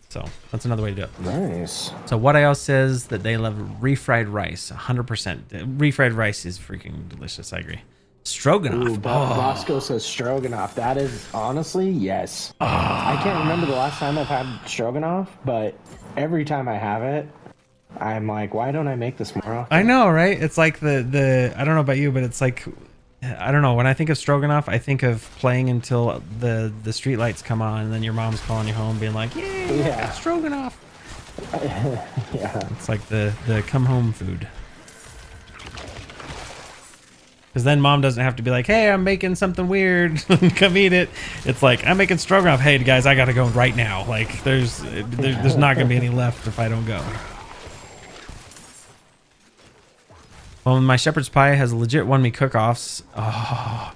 So that's another way to do it. Nice. So What I Else says that they love refried rice. 100%. Refried rice is freaking delicious. I agree. Stroganoff. Ooh, Bosco says stroganoff. That is honestly, yes. I can't remember the last time I've had stroganoff, but every time I have it, I'm like, why don't I make this more often? I know, right? It's like the I don't know about you, but it's like, I don't know. When I think of stroganoff, I think of playing until the street lights come on, and then your mom's calling you home, being like, "Yeah, stroganoff." Yeah, it's like the come home food. Because then mom doesn't have to be like, "Hey, I'm making something weird, come eat it." It's like, I'm making stroganoff. Hey guys, I gotta go right now. Like there's not gonna be any left if I don't go. Well, my shepherd's pie has legit won me cook-offs. Oh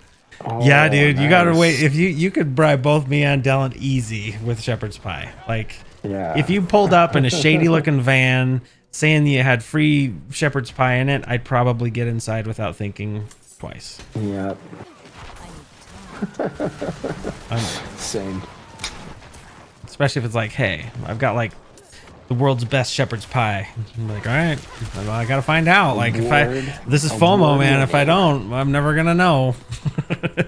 yeah, dude, nice. You gotta wait. If you could bribe both me and Dallin easy with shepherd's pie. Like, if you pulled up in a shady looking van saying you had free shepherd's pie in it, I'd probably get inside without thinking twice. Yep. Same. Especially if it's like, hey, I've got like the world's best shepherd's pie. I'm like, all right, well, I gotta find out. Like, this is FOMO, man. If I don't, I'm never gonna know. Then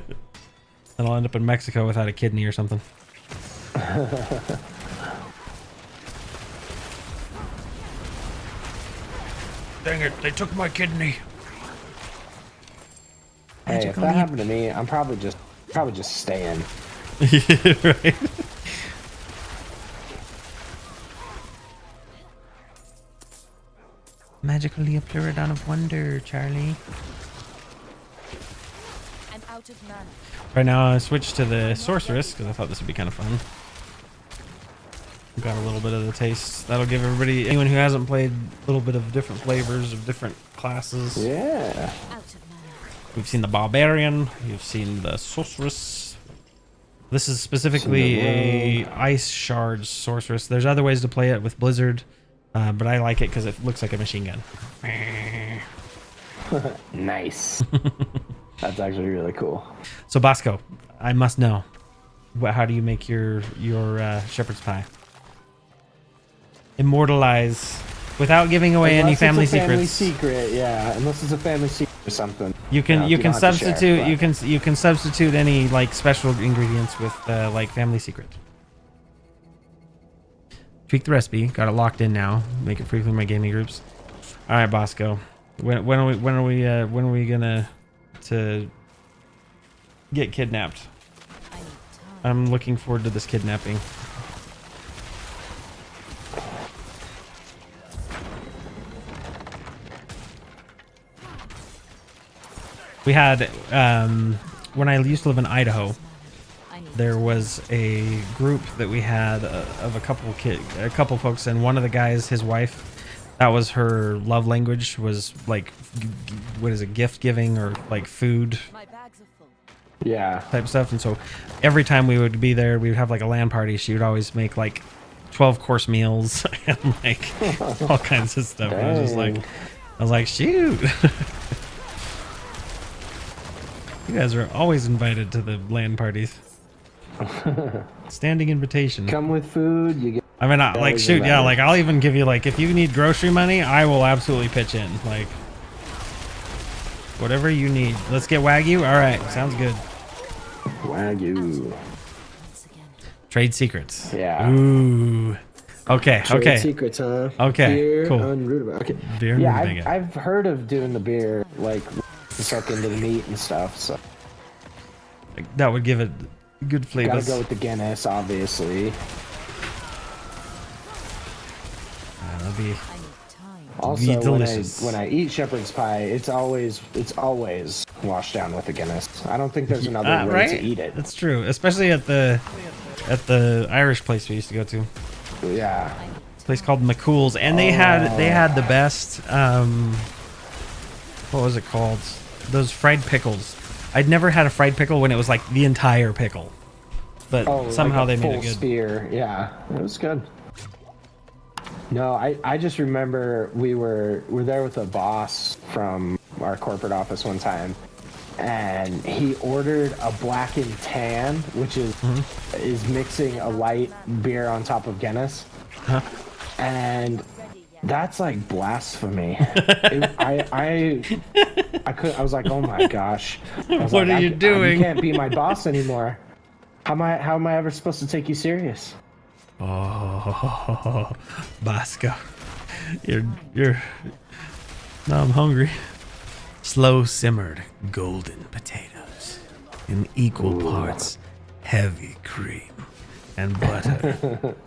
I'll end up in Mexico without a kidney or something. Dang it, they took my kidney. Hey, if that happened to me, I'm probably just staying. Right. Magically a Pleurodon of Wonder, Charlie. And out of none. Right now I switched to the Sorceress because I thought this would be kind of fun. Got a little bit of the taste. That'll give everybody, anyone who hasn't played, a little bit of different flavors of different classes. Yeah. We've seen the Barbarian. You've seen the Sorceress. This is specifically a Ice Shards Sorceress. There's other ways to play it with Blizzard. But I like it because it looks like a machine gun. Nice. That's actually really cool. So Bosco, I must know, how do you make your shepherd's pie? Immortalize without giving away any family secrets. Family secret, yeah. Unless it's a family secret or something. You can substitute you can substitute any like special ingredients with like family secret. Tweak the recipe. Got it locked in now. Make it free for my gaming groups. All right, Bosco. When are we gonna to get kidnapped? I'm looking forward to this kidnapping. We had when I used to live in Idaho. There was a group that we had of a couple folks, and one of the guys, his wife, that was her love language, was like, what is it, gift giving or like food, type stuff. And so every time we would be there, we would have like a LAN party. She would always make like 12-course meals and like all kinds of stuff. I was like, shoot. You guys are always invited to the LAN parties. Standing invitation. Come with food. You get. I mean, like, shoot, yeah, like, I'll even give you, like, if you need grocery money, I will absolutely pitch in. Like, whatever you need. Let's get Wagyu. All right, sounds good. Wagyu. Trade secrets. Yeah. Ooh. Okay. Trade secrets, huh? Okay. Beer cool. on Rutabaga. Okay. Beer. Yeah, I've heard of doing the beer like suck into the meat and stuff. So Like, that would give it good flavor. gotta go with the Guinness, obviously. That'd be Also, delicious. when I eat shepherd's pie, it's always washed down with the Guinness. I don't think there's another way right? to eat it. That's true, especially at the Irish place we used to go to. Yeah. A place called McCool's, and they had the best. What was it called? Those fried pickles. I'd never had a fried pickle when it was like the entire pickle, but somehow like they made it full good. Spear. Yeah, it was good. No, I just remember we were there with a boss from our corporate office one time, and he ordered a black and tan, which is mixing a light beer on top of Guinness, and that's like blasphemy. I was like, oh my gosh, What are you doing? You can't be my boss anymore. How am I ever supposed to take you serious? Oh, Bosco, you're. Now I'm hungry. Slow simmered golden potatoes in equal parts heavy cream and butter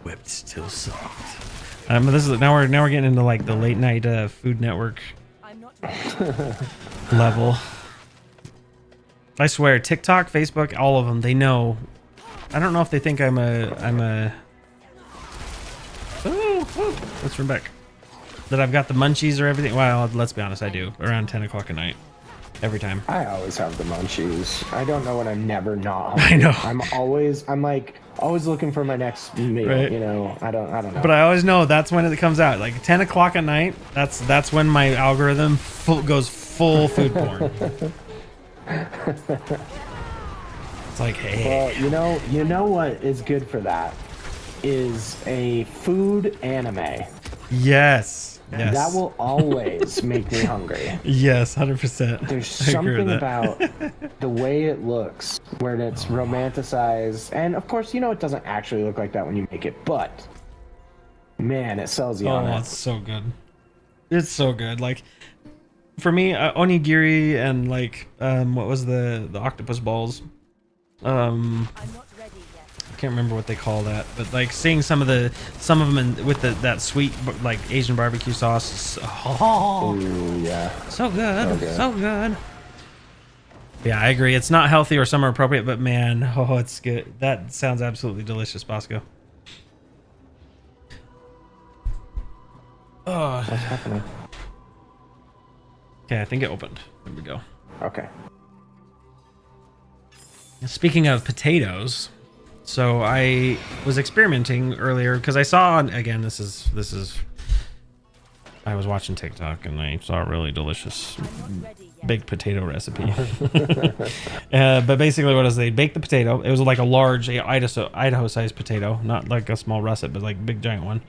whipped till soft. This is now we're getting into like the late night Food Network level. I swear, TikTok, Facebook, all of them, they know. I don't know if they think I'm a. Let's run back. That I've got the munchies or everything. Well, let's be honest, I do. Around 10 o'clock at night. Every time. I always have the munchies. I don't know when I'm never not hungry. I know. I'm like always looking for my next meal. Right. You know, I don't know. But I always know that's when it comes out. Like 10 o'clock at night. That's when my algorithm goes full food porn. It's like, hey. Well, you know what is good for that is a food anime. Yes. That will always make me hungry. Yes, 100%. There's something about the way it looks where it's romanticized. And of course, you know, it doesn't actually look like that when you make it, but man, it sells you on it. Oh, it's so good. It's so good. Like, for me, onigiri and like, what was the octopus balls? I can't remember what they call that, but like seeing some of them with that sweet like Asian barbecue sauce. Oh, ooh, yeah, so good, so good. Yeah, I agree. It's not healthy or summer appropriate, but man, it's good. That sounds absolutely delicious, Bosco. Oh, what's happening? Okay, I think it opened. There we go. Okay. Speaking of potatoes, so I was experimenting earlier because I saw again. This is. I was watching TikTok and I saw a really delicious baked potato recipe. But basically, what is they bake the potato? It was like a large Idaho-sized potato, not like a small russet, but like a big giant one.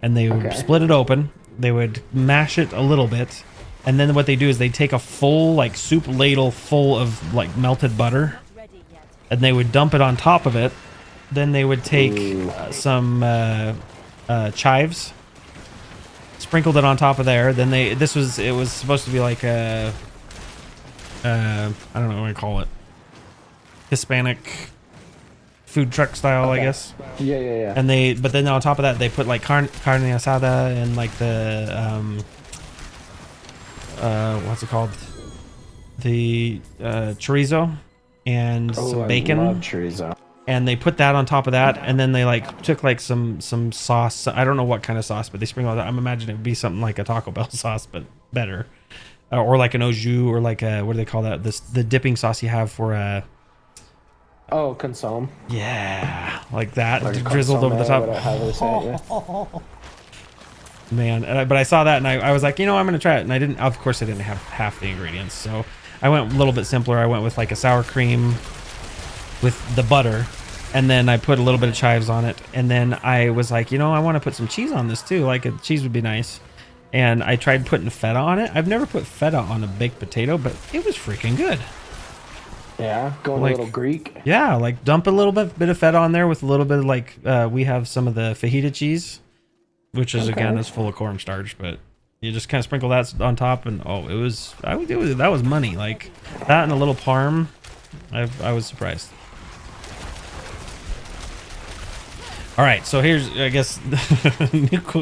And they would split it open. They would mash it a little bit, and then what they do is they take a full like soup ladle full of like melted butter, and they would dump it on top of it. Then they would take some chives, sprinkled it on top of there. Then it was supposed to be like a I don't know what to call it, Hispanic food truck style, I guess. Yeah. And but then on top of that they put like carne asada and like the what's it called, the chorizo and some bacon. I love chorizo. And they put that on top of that, and then they like took like some sauce. I don't know what kind of sauce, but they sprinkled that. I'm imagining it would be something like a Taco Bell sauce, but better, or like an au jus, or like a, what do they call that? The dipping sauce you have for consomme. Yeah, like that, like drizzled over the top. Man, but I saw that and I was like, you know, I'm gonna try it, and I didn't. Of course, I didn't have half the ingredients, so I went a little bit simpler. I went with like a sour cream with the butter, and then I put a little bit of chives on it, and then I was like, you know, I want to put some cheese on this too, like a cheese would be nice. And I tried putting feta on it. I've never put feta on a baked potato, but it was freaking good. Yeah, going like, a little Greek. Yeah, like dump a little bit of feta on there with a little bit of like we have some of the fajita cheese, which is again is full of cornstarch, but You just kind of sprinkle that on top, and oh, it was that was money. Like that and a little parm. I was surprised. All right, so here's, I guess,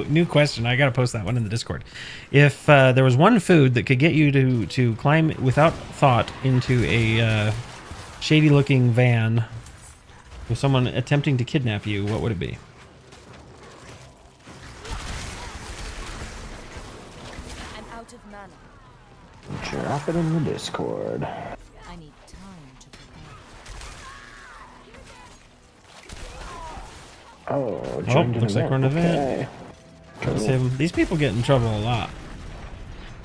new question. I gotta post that one in the Discord. If there was one food that could get you to climb without thought into a shady-looking van with someone attempting to kidnap you, what would it be? I'm out of mana. Drop it in the Discord. I need time to prepare. Oh, Looks like we're in an event. Cool. These people get in trouble a lot.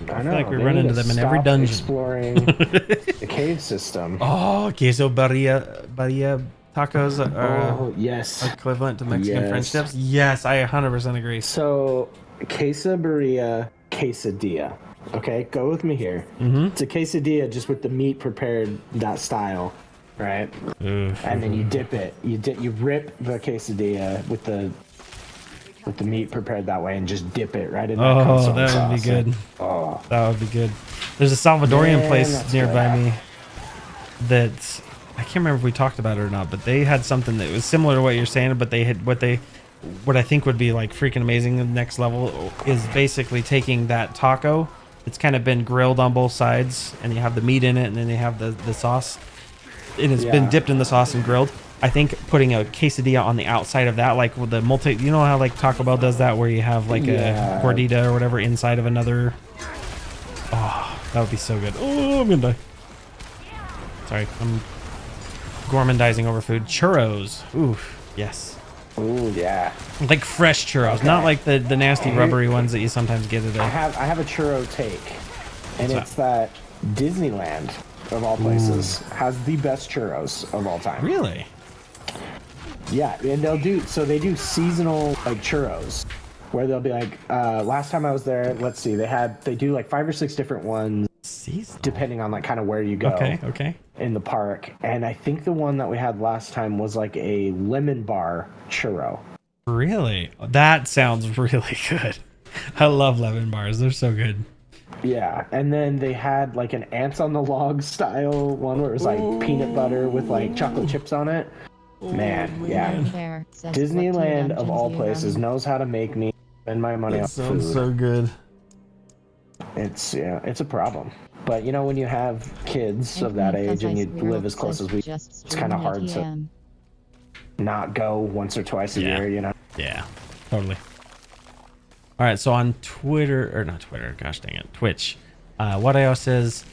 I feel like we run into them in every dungeon. Exploring the cave system. Oh, queso barilla tacos are yes. equivalent to Mexican Yes. French dips. Yes, I 100% agree. So, quesadilla, quesadilla. Okay, go with me here. It's a quesadilla just with the meat prepared that style, right? And then you dip it. You rip the quesadilla with the meat prepared that way and just dip it right in that Oh, that sauce. would be good. Oh, That would be good. There's a Salvadorian Man, place that's nearby good. me that I can't remember if we talked about it or not, but they had something that was similar to what you're saying, but they had what I think would be like freaking amazing. The next level is basically taking that taco. It's kind of been grilled on both sides, and you have the meat in it, and then you have the sauce, and it's been dipped in the sauce and grilled. I think putting a quesadilla on the outside of that, like with the you know how like Taco Bell does that, where you have like a gordita or whatever inside of another. Oh, that would be so good. Oh, I'm gonna die. Sorry, I'm gourmandizing over food. Churros. Ooh, yes. ooh, yeah. Like fresh churros, not like the nasty rubbery ones that you sometimes get at I a. have a churro take, and What's it's that Disneyland of all places has the best churros of all time. Really? Yeah, and they do seasonal like churros, where they'll be like, last time I was there, let's see, they do like 5 or 6 different ones, Seasonal. depending on like kind of where you go. Okay. In the park, and I think the one that we had last time was like a lemon bar churro. Really? That sounds really good. I love lemon bars. They're so good. Yeah, and then they had like an ants on the log style one where it was like peanut butter with like chocolate chips on it. Man, yeah. There, says, Disneyland what two of all dungeons are you places running? knows how to make me spend my money on food. good. It's a problem. But you know, when you have kids of that age and you live as close as we, it's kind of hard to not go once or twice a year, you know? Yeah, totally. All right, so on Twitter, or not Twitter, gosh dang it, Twitch, Wadayo says,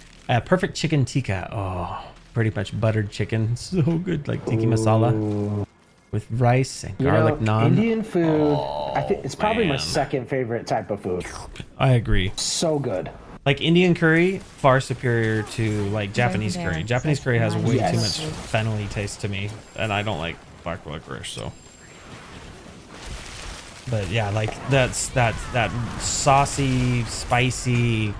perfect chicken tikka. Oh, pretty much buttered chicken. So good, like tiki masala with rice and garlic naan. Indian food, I think it's probably my man. second favorite type of food. I agree. So good. Like Indian curry, far superior to like Japanese curry. Japanese curry has way too much fennel-y taste to me, and I don't like black licorice, so. But yeah, like that saucy, spicy.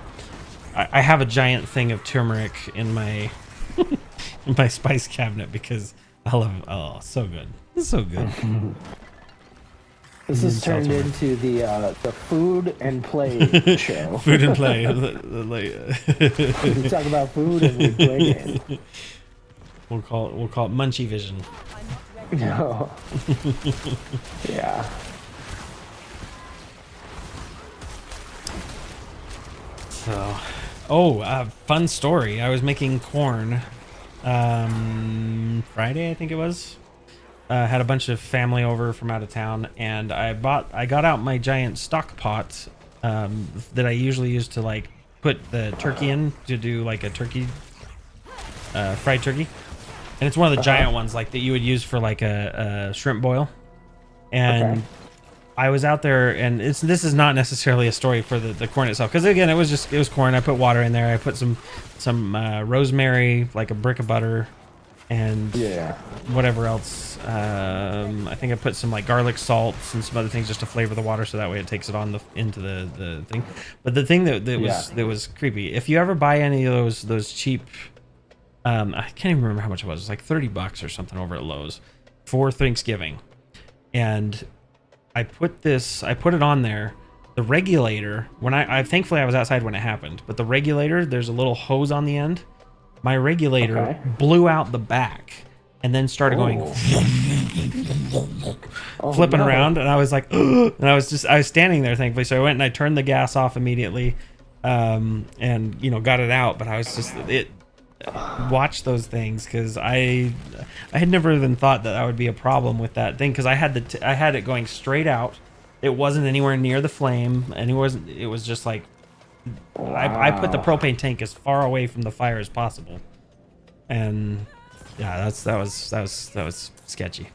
I have a giant thing of turmeric in my in my spice cabinet because I love it. Oh, so good. It's so good. This has turned into the food and play show. Food and play. We talk about food and we play it. We'll call it Munchie Vision. No. Yeah. So, fun story. I was making corn Friday, I think it was. Had a bunch of family over from out of town, and I got out my giant stock pot that I usually use to like put the turkey in to do like a turkey fried turkey, and it's one of the giant ones like that you would use for like a shrimp boil. And I was out there, and this is not necessarily a story for the corn itself, because again, it was corn. I put water in there. I put some rosemary, like a brick of butter, and whatever else. I think I put some like garlic salts and some other things just to flavor the water, so that way it takes it on into the thing. But the thing that was creepy, if you ever buy any of those cheap, I can't even remember how much it was. It was like $30 or something over at Lowe's for Thanksgiving, and I put it on there, the regulator, when I thankfully I was outside when it happened, but the regulator, there's a little hose on the end. My regulator blew out the back and then started going flipping around, and I was like, and I was standing there thankfully, so I went and I turned the gas off immediately, and you know, got it out. But I was just watch those things, because I had never even thought that would be a problem with that thing, because I had it going straight out. It wasn't anywhere near the flame, and it was just like, I put the propane tank as far away from the fire as possible, and yeah, that was sketchy.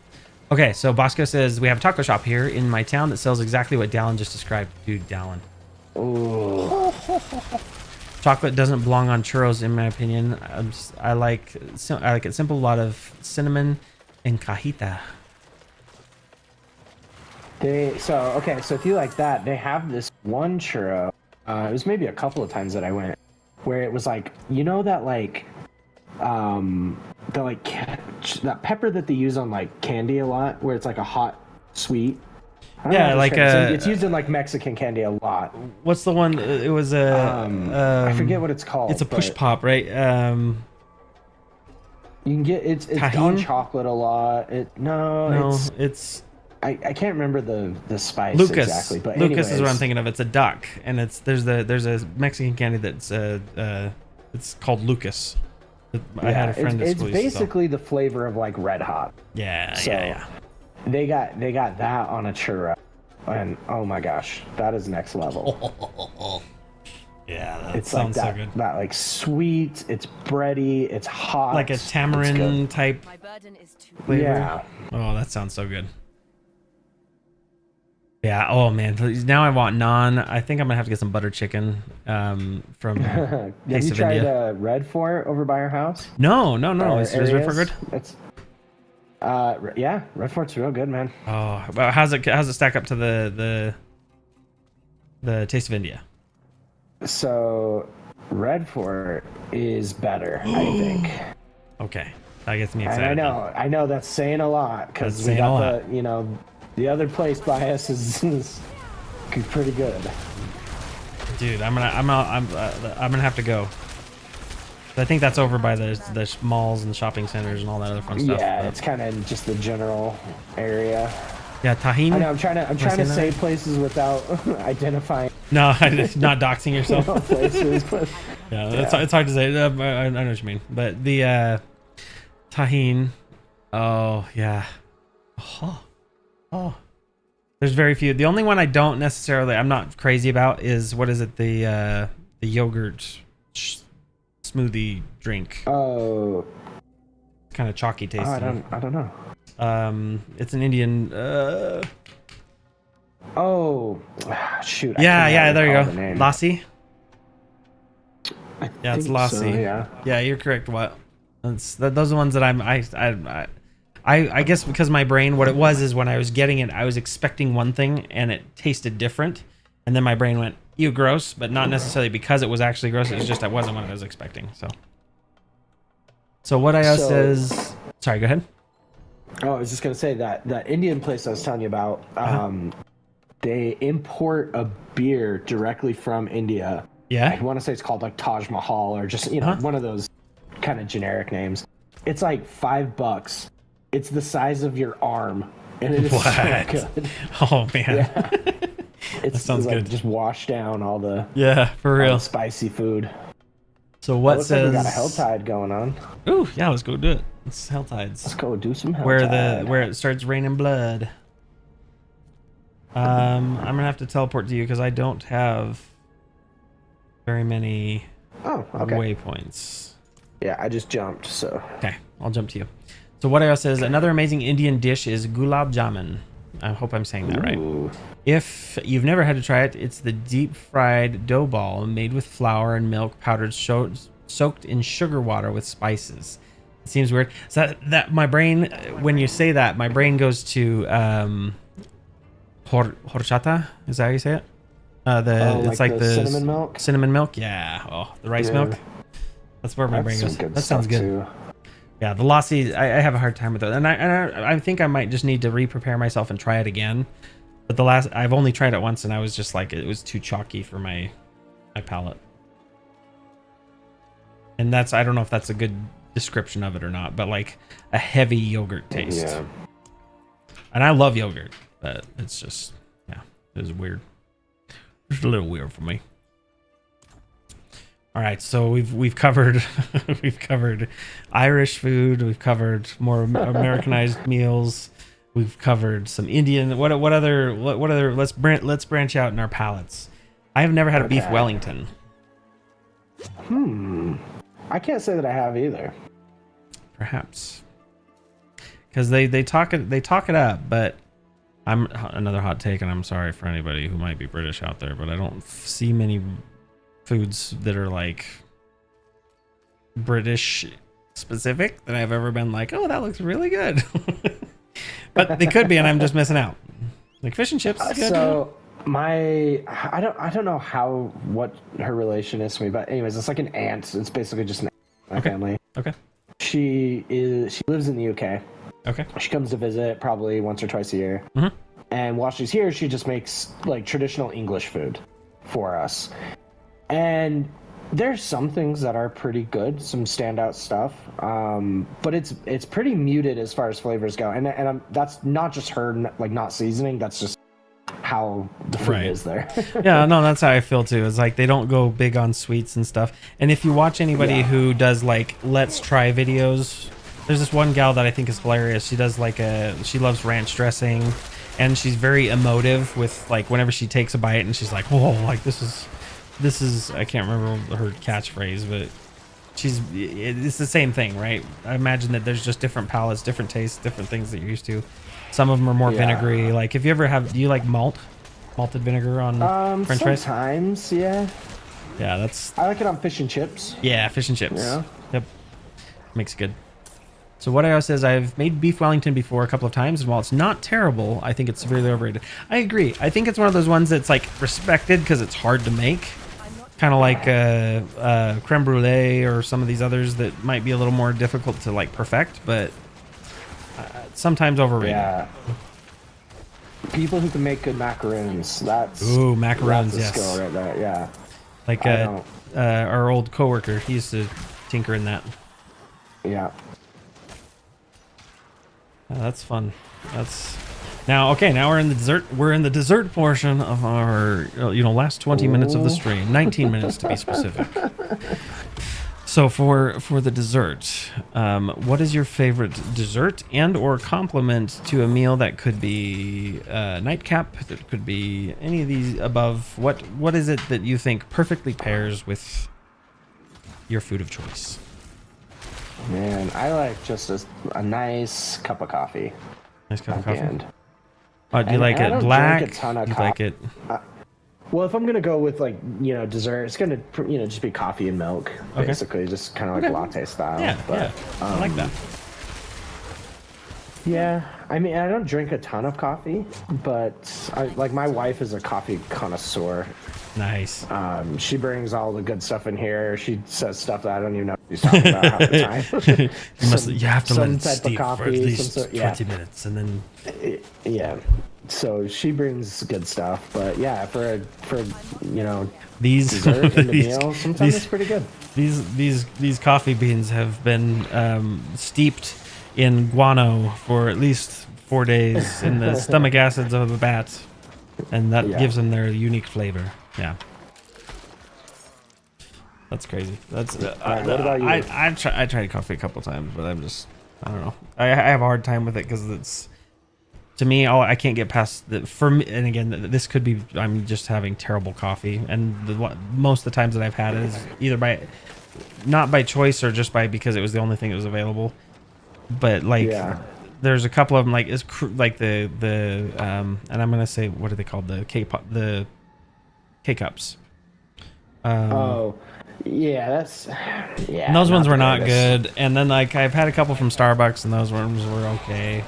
Okay, so Bosco says we have a taco shop here in my town that sells exactly what Dallin just described. Dude, Dallin. Ooh. Chocolate doesn't belong on churros, in my opinion. I like it simple, a lot of cinnamon and cajita. So if you like that, they have this one churro. It was maybe a couple of times that I went, where it was like, you know, that like that pepper that they use on like candy a lot, where it's like a hot sweet. Yeah, like it's used in like Mexican candy a lot. What's the one? It was I forget what it's called. It's a push pop, right? You can get it's on chocolate a lot. It's I can't remember the spice exactly, but Lucas is what I'm thinking of. It's a duck, and there's a Mexican candy that's it's called Lucas. I had a friend at school. It's basically the flavor of like Red Hot. Yeah, so yeah. They got that on a churro, and oh my gosh, that is next level. Yeah, it sounds like so good. That like sweet, it's bready, it's hot, like a tamarind type flavor. Yeah. Oh, that sounds so good. Yeah. Oh man, now I want naan. I think I'm gonna have to get some butter chicken from Have you tried Red Fort over by our house? No. Is Red Fort good? It's yeah, Red Fort's real good, man. Oh, well, how's it stack up to the Taste of India? So Red Fort is better, I think. Okay, that gets me excited. And I know that's saying a lot, because we got the other place by us is pretty good. Dude, I'm gonna have to go. I think that's over by the malls and shopping centers and all that other fun stuff. Yeah, it's kind of just the general area. Yeah, Tajín. I know. I'm trying to say places without identifying. No, not doxing yourself. Places, but yeah, it's hard to say. I know what you mean, but the Tajín. Oh yeah. Oh. There's very few. The only one I'm not crazy about is, what is it? The yogurt smoothie drink. Oh. Kind of chalky tasting. I don't know. It's an Indian. Oh, shoot. Yeah. There you go. Lassi. Yeah, it's Lassi. So, yeah, you're correct. What? Those are the ones that I guess because my brain, what it was is when I was getting it, I was expecting one thing and it tasted different, and then my brain went, "Ew, gross," but not necessarily because it was actually gross. It was just I wasn't what I was expecting. So what I says. Sorry, go ahead. Oh, I was just gonna say that Indian place I was telling you about. They import a beer directly from India. Yeah. I want to say it's called like Taj Mahal, or just one of those kind of generic names. It's like $5. It's the size of your arm, and it is so good. Oh man. Yeah. That sounds like good. Just wash down all the for real spicy food. So what says we got a Helltide going on? Ooh, yeah, let's go do it. It's Helltides. Let's go do some Helltide. Where it starts raining blood. I'm gonna have to teleport to you because I don't have very many waypoints. Yeah, I just jumped, so. Okay, I'll jump to you. So what else says, another amazing Indian dish is gulab jamun. I hope I'm saying that right. If you've never had to try it, it's the deep fried dough ball made with flour and milk powdered soaked in sugar water with spices. It seems weird. So that my brain, when you say that, my brain goes to horchata. Is that how you say it? It's like the cinnamon milk. Cinnamon milk, yeah. Oh, the rice milk. That's where my brain goes. That sounds good. Too. Yeah, the lassi, I have a hard time with it, and I think I might just need to re-prepare myself and try it again. But I've only tried it once, and I was just like, it was too chalky for my palate. And I don't know if that's a good description of it or not, but like a heavy yogurt taste. Yeah. And I love yogurt, but it's just, yeah, it was weird. It's a little weird for me. All right, so we've covered we've covered Irish food, we've covered more Americanized meals, we've covered some Indian. What other? Let's branch out in our palates. I have never had a beef Wellington. I can't say that I have either. Perhaps because they talk it up, but I'm another hot take, and I'm sorry for anybody who might be British out there, but I don't see many foods that are like British specific that I've ever been like, oh, that looks really good. But they could be, and I'm just missing out. Like fish and chips is good. So I don't know what her relation is to me, but anyways, it's like an aunt. It's basically just an aunt in my family. Okay. She lives in the UK. Okay. She comes to visit probably once or twice a year. Mm-hmm. And while she's here, she just makes like traditional English food for us. And there's some things that are pretty good, some standout stuff, but it's pretty muted as far as flavors go. And that's not just her like not seasoning. That's just how the food is there. Yeah, no, that's how I feel too. It's like they don't go big on sweets and stuff. And if you watch anybody who does like let's try videos, there's this one gal that I think is hilarious. She does she loves ranch dressing, and she's very emotive with like whenever she takes a bite, and she's like, whoa, like this is I can't remember her catchphrase, but it's the same thing, right? I imagine that there's just different palates, different tastes, different things that you're used to. Some of them are more vinegary. Like if you ever do you like malted vinegar on French fries? Sometimes, yeah. Yeah, I like it on fish and chips. Yeah, fish and chips. Yeah. Yep. Makes it good. So what I always say is I've made beef Wellington before a couple of times, and while it's not terrible, I think it's severely overrated. I agree. I think it's one of those ones that's like respected because it's hard to make. Kind of like creme brulee or some of these others that might be a little more difficult to like perfect, but sometimes overrated. Yeah. People who can make good macaroons. Macaroons, that's a skill right there. Yeah. Like our old coworker, he used to tinker in that. Yeah. That's fun. Now we're in the dessert. We're in the dessert portion of our last 20 minutes of the stream. 19 minutes to be specific. So for the dessert, what is your favorite dessert and or complement to a meal that could be a nightcap, that could be any of these above? What is it that you think perfectly pairs with your food of choice? Man, I like just a nice cup of coffee. Nice cup of coffee. Do you And like I it don't black? drink a ton of Do you like it? Well, if I'm gonna go with like dessert, it's gonna just be coffee and milk, basically, just kind of like latte style. Yeah, but, I like that. Yeah, I mean, I don't drink a ton of coffee, but my wife is a coffee connoisseur. Nice. She brings all the good stuff in here. She says stuff that I don't even know what she's talking about half the time. You have to let it steep for at least 20 minutes, and then. Yeah. So she brings good stuff, but yeah, for these dessert in the meal, sometimes it's pretty good. These coffee beans have been steeped in guano for at least 4 days in the stomach acids of a bat, and that gives them their unique flavor. Yeah, that's crazy. That's what about you? I tried coffee a couple times, but I don't know. I have a hard time with it because it's. To me, I can't get past for me. And again, this could be I'm just having terrible coffee, and most of the times that I've had it is either not by choice or just because it was the only thing that was available. But there's a couple of them like and I'm gonna say, what are they called? The K cups. And those ones were not good. And then I've had a couple from Starbucks, and those ones were okay.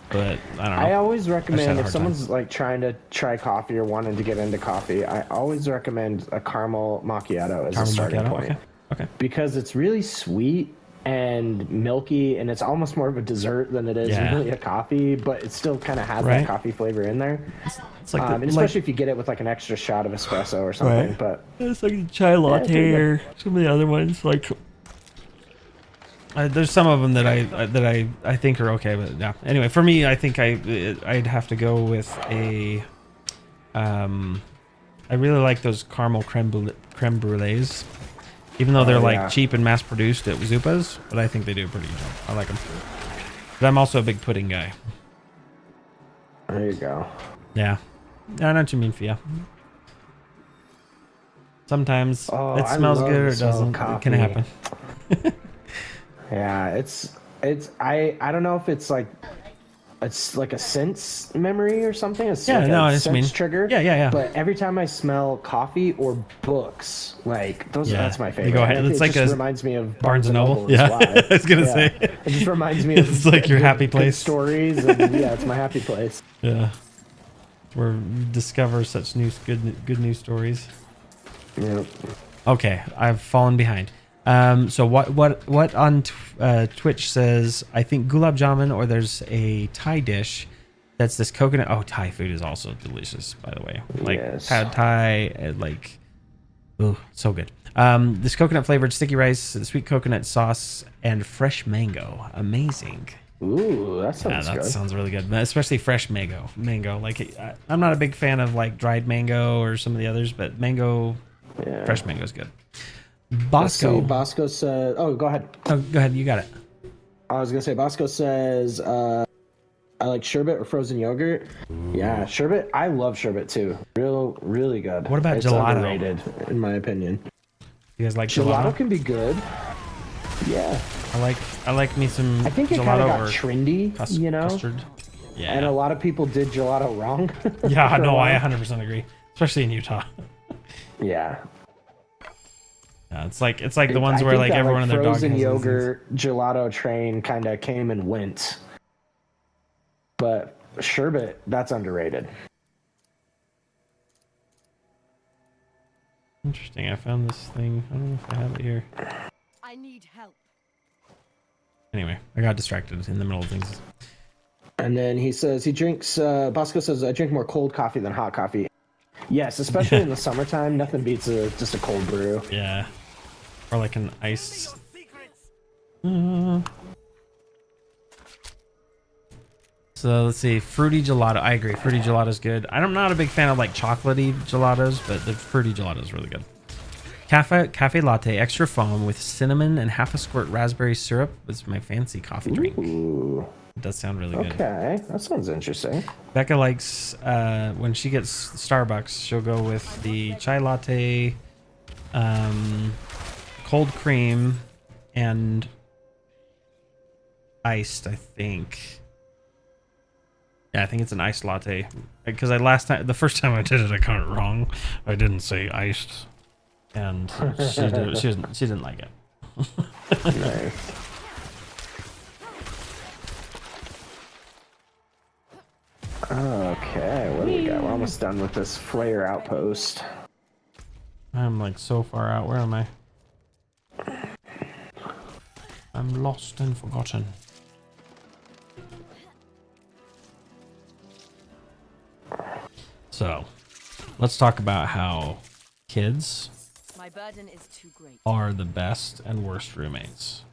But I don't know. I always recommend if someone's like trying to try coffee or wanting to get into coffee, I always recommend a caramel macchiato as a starting point. Okay. Because it's really sweet and milky, and it's almost more of a dessert than it is really a coffee, but it still kind of has that coffee flavor in there. It's like and especially if you get it with like an extra shot of espresso or something. But it's like the chai latte or some of the other ones. Like there's some of them that I think are okay, but yeah. Anyway, for me, I think I'd have to go with a. I really like those caramel creme brulees. Even though they're like cheap and mass produced at Zupas, but I think they do a pretty good job. I like them. But I'm also a big pudding guy. There you go. Yeah. I know what you mean, Fia. Sometimes it smells good or it doesn't. It can happen. Yeah, I don't know if it's like a sense memory or something. It's like a sense trigger. Yeah. But every time I smell coffee or books, like that's my favorite. You go ahead. It's like just reminds me of Barnes and Noble. Yeah, I was gonna say. It just reminds me of it's like your happy place. Stories, and it's my happy place. Yeah, where you discover such good news stories. Yep. Okay, I've fallen behind. So what on Twitch says, I think gulab jamun, or there's a Thai dish that's this coconut. Oh, Thai food is also delicious, by the way. Like pad Thai, like, oh, so good. This coconut flavored sticky rice, sweet coconut sauce, and fresh mango. Amazing. Ooh, that sounds good. That sounds really good, especially fresh mango. Like, I'm not a big fan of like dried mango or some of the others, but fresh mango is good. Bosco says, oh, go ahead. Oh, go ahead. You got it. I was going to say, Bosco says, I like sherbet or frozen yogurt. Ooh. Yeah, sherbet. I love sherbet too. Really good. What about gelato? Underrated, in my opinion. You guys like gelato? Gelato can be good. Yeah. I like me some I think it kind of got trendy, custard. Yeah. And a lot of people did gelato wrong. Yeah, no, I 100% agree. Especially in Utah. Yeah. Yeah, it's like the ones where like everyone in their dog has frozen yogurt gelato train kind of came and went, but sherbet, that's underrated. Interesting. I found this thing. I don't know if I have it here. I need help. Anyway, I got distracted in the middle of things. And then he says he drinks. Bosco says, I drink more cold coffee than hot coffee. Yes, especially in the summertime, nothing beats just a cold brew. Yeah. Or like an iced. So let's see, fruity gelato. I agree, fruity gelato is good. I'm not a big fan of like chocolatey gelatos, but the fruity gelato is really good. Cafe latte, extra foam with cinnamon and half a squirt raspberry syrup was my fancy coffee drink. Ooh. It does sound really good. Okay, that sounds interesting. Becca likes, when she gets Starbucks, she'll go with the chai latte, cold cream, and iced, I think. Yeah, I think it's an iced latte. Because the first time I did it, I got it wrong. I didn't say iced. And she didn't like it. Nice. Okay, what do we got? We're almost done with this flare outpost. I'm like so far out. Where am I? I'm lost and forgotten. So, let's talk about how kids My burden is too great. are the best and worst roommates.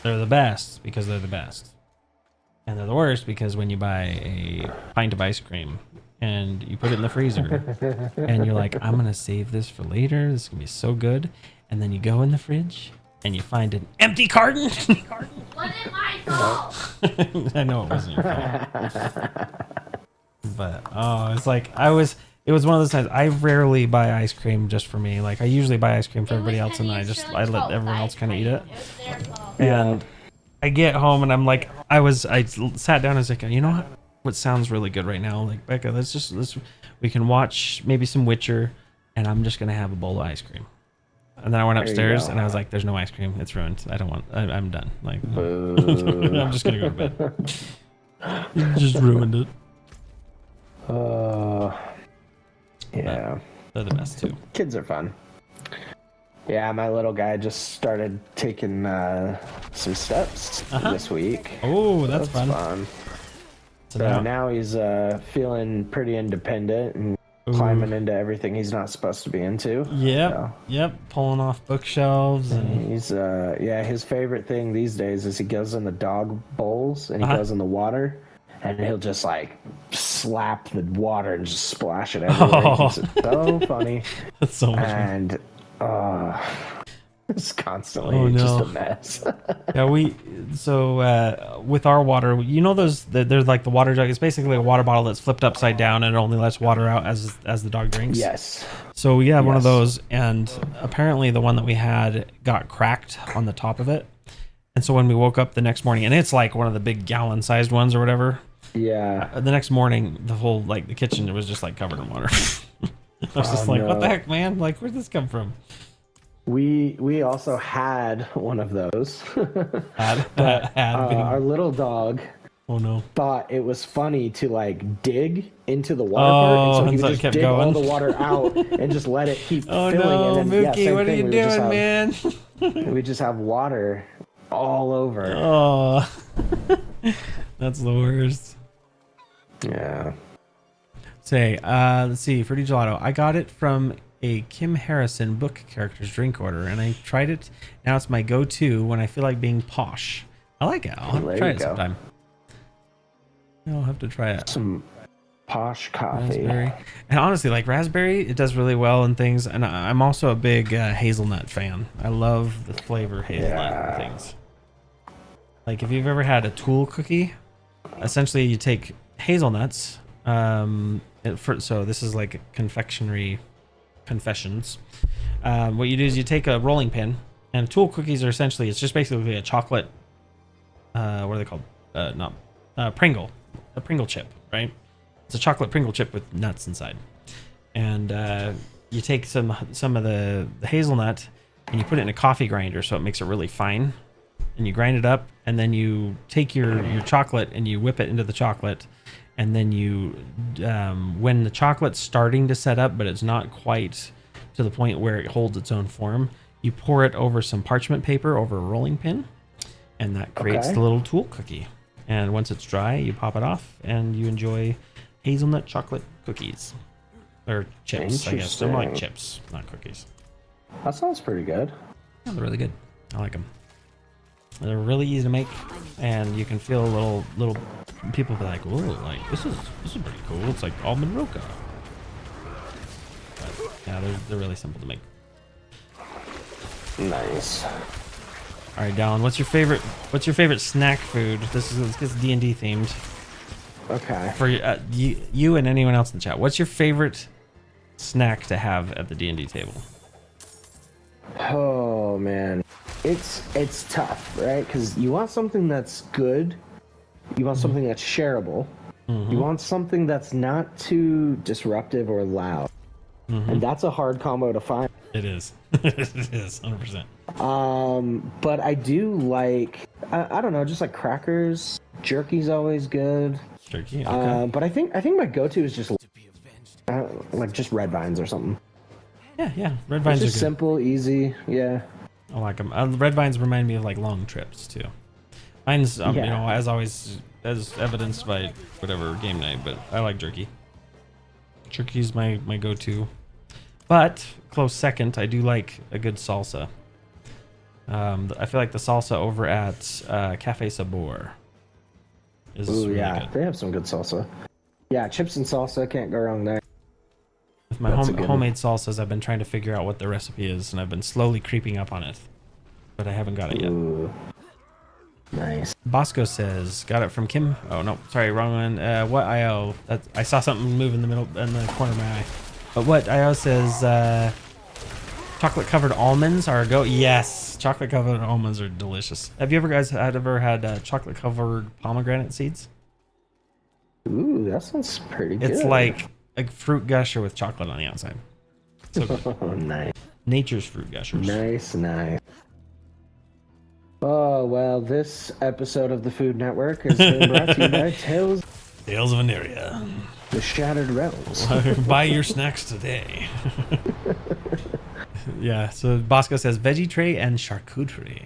They're the best because they're the best. And they're the worst because when you buy a pint of ice cream and you put it in the freezer and you're like, I'm going to save this for later. This is going to be so good. And then you go in the fridge and you find an empty carton. Wasn't my fault. I know it wasn't your fault. But, it's like, it was one of those times. I rarely buy ice cream just for me. Like, I usually buy ice cream for everybody else, and I let everyone else kind of eat it. And I get home, and I'm like, I sat down and was like, you know what sounds really good right now? Like, Becca, we can watch maybe some Witcher, and I'm just going to have a bowl of ice cream. And then I went upstairs, and I was like, there's no ice cream. It's ruined. I'm done. Like, I'm just going to go to bed. You just ruined it. Yeah. They're the best too. Kids are fun. Yeah, my little guy just started taking some steps this week. Oh, that's fun. So now he's feeling pretty independent and climbing into everything he's not supposed to be into. Yep, So. yep, pulling off bookshelves. And He's his favorite thing these days is he goes in the dog bowls and he goes in the water and he'll just like slap the water and just splash it everywhere. It's so funny. That's so much fun. And it's constantly just a mess. Yeah, with our water, you know, there's like the water jug. It's basically a water bottle that's flipped upside down and it only lets water out as the dog drinks. Yes. So we have one of those, and apparently the one that we had got cracked on the top of it. And so when we woke up the next morning, and it's like one of the big gallon-sized ones or whatever. Yeah. The next morning, the whole the kitchen was just like covered in water. I was just like, what the heck, man? Like, where'd this come from? We also had one of those. Our little dog thought it was funny to like dig into the water part, and so he would just dig all the water out and just let it keep filling. No, and then, Mookie, what are you doing, man? We just have water all over. Oh, that's the worst. Yeah. Say, let's see, Fruity Gelato. I got it from a Kim Harrison book character's drink order, and I tried it. Now it's my go-to when I feel like being posh. I like it. I'll have to try it sometime. I'll have to try it. Some posh coffee. Raspberry. And honestly, like raspberry, it does really well in things. And I'm also a big hazelnut fan. I love the flavor hazelnut and things. Like if you've ever had a Tool cookie, essentially you take hazelnuts. So this is like confectionery confessions. What you do is you take a rolling pin, and Tool cookies are essentially, it's just basically a chocolate, what are they called? Pringle, a Pringle chip, right? It's a chocolate Pringle chip with nuts inside. And you take some of the hazelnut and you put it in a coffee grinder so it makes it really fine. And you grind it up, and then you take your chocolate and you whip it into the chocolate. And then you, when the chocolate's starting to set up, but it's not quite to the point where it holds its own form, you pour it over some parchment paper over a rolling pin, and that creates the little Tool cookie. And once it's dry, you pop it off, and you enjoy hazelnut chocolate cookies. Or chips, I guess. They're more like chips, not cookies. That sounds pretty good. Yeah, they're really good. I like them. They're really easy to make, and you can feel little people be like, "Whoa, like this is pretty cool." It's like almond roca. But, yeah, they're really simple to make. Nice. All right, Dallin, what's your favorite snack food? This is D&D themed. Okay. For you and anyone else in the chat, what's your favorite snack to have at the D&D table? Oh man, it's tough, right? Because you want something that's good, you want something that's shareable, you want something that's not too disruptive or loud, and that's a hard combo to find. It is. It is 100%. But I do like I don't know, just like crackers. Jerky's always good. Jerky. Okay. But I think my go-to is just like just red vines or something. Yeah. Red vines are just good. simple, easy. Yeah. I like them. Red vines remind me of like long trips too. Mine's, you know, as always, as evidenced by whatever game night, but I like jerky. Jerky's my go-to. But close second, I do like a good salsa. I feel like the salsa over at Cafe Sabor is really good. They have some good salsa. Yeah, chips and salsa, can't go wrong there. With my homemade salsas, I've been trying to figure out what the recipe is, and I've been slowly creeping up on it, but I haven't got it yet. Ooh. Nice. Bosco says, got it from Kim. Oh no, sorry, wrong one. What IO? I saw something move in the middle, in the corner of my eye. But what IO says, chocolate covered almonds are a go. Yes, chocolate covered almonds are delicious. Have you guys ever had chocolate covered pomegranate seeds? Ooh, that sounds pretty good. It's like a fruit gusher with chocolate on the outside. So good. Oh, nice. Nature's fruit gushers. Nice. Oh, well, this episode of the Food Network has been brought to you by Tales of Aneria. The Shattered Realms. Buy your snacks today. Yeah. So Bosco says veggie tray and charcuterie.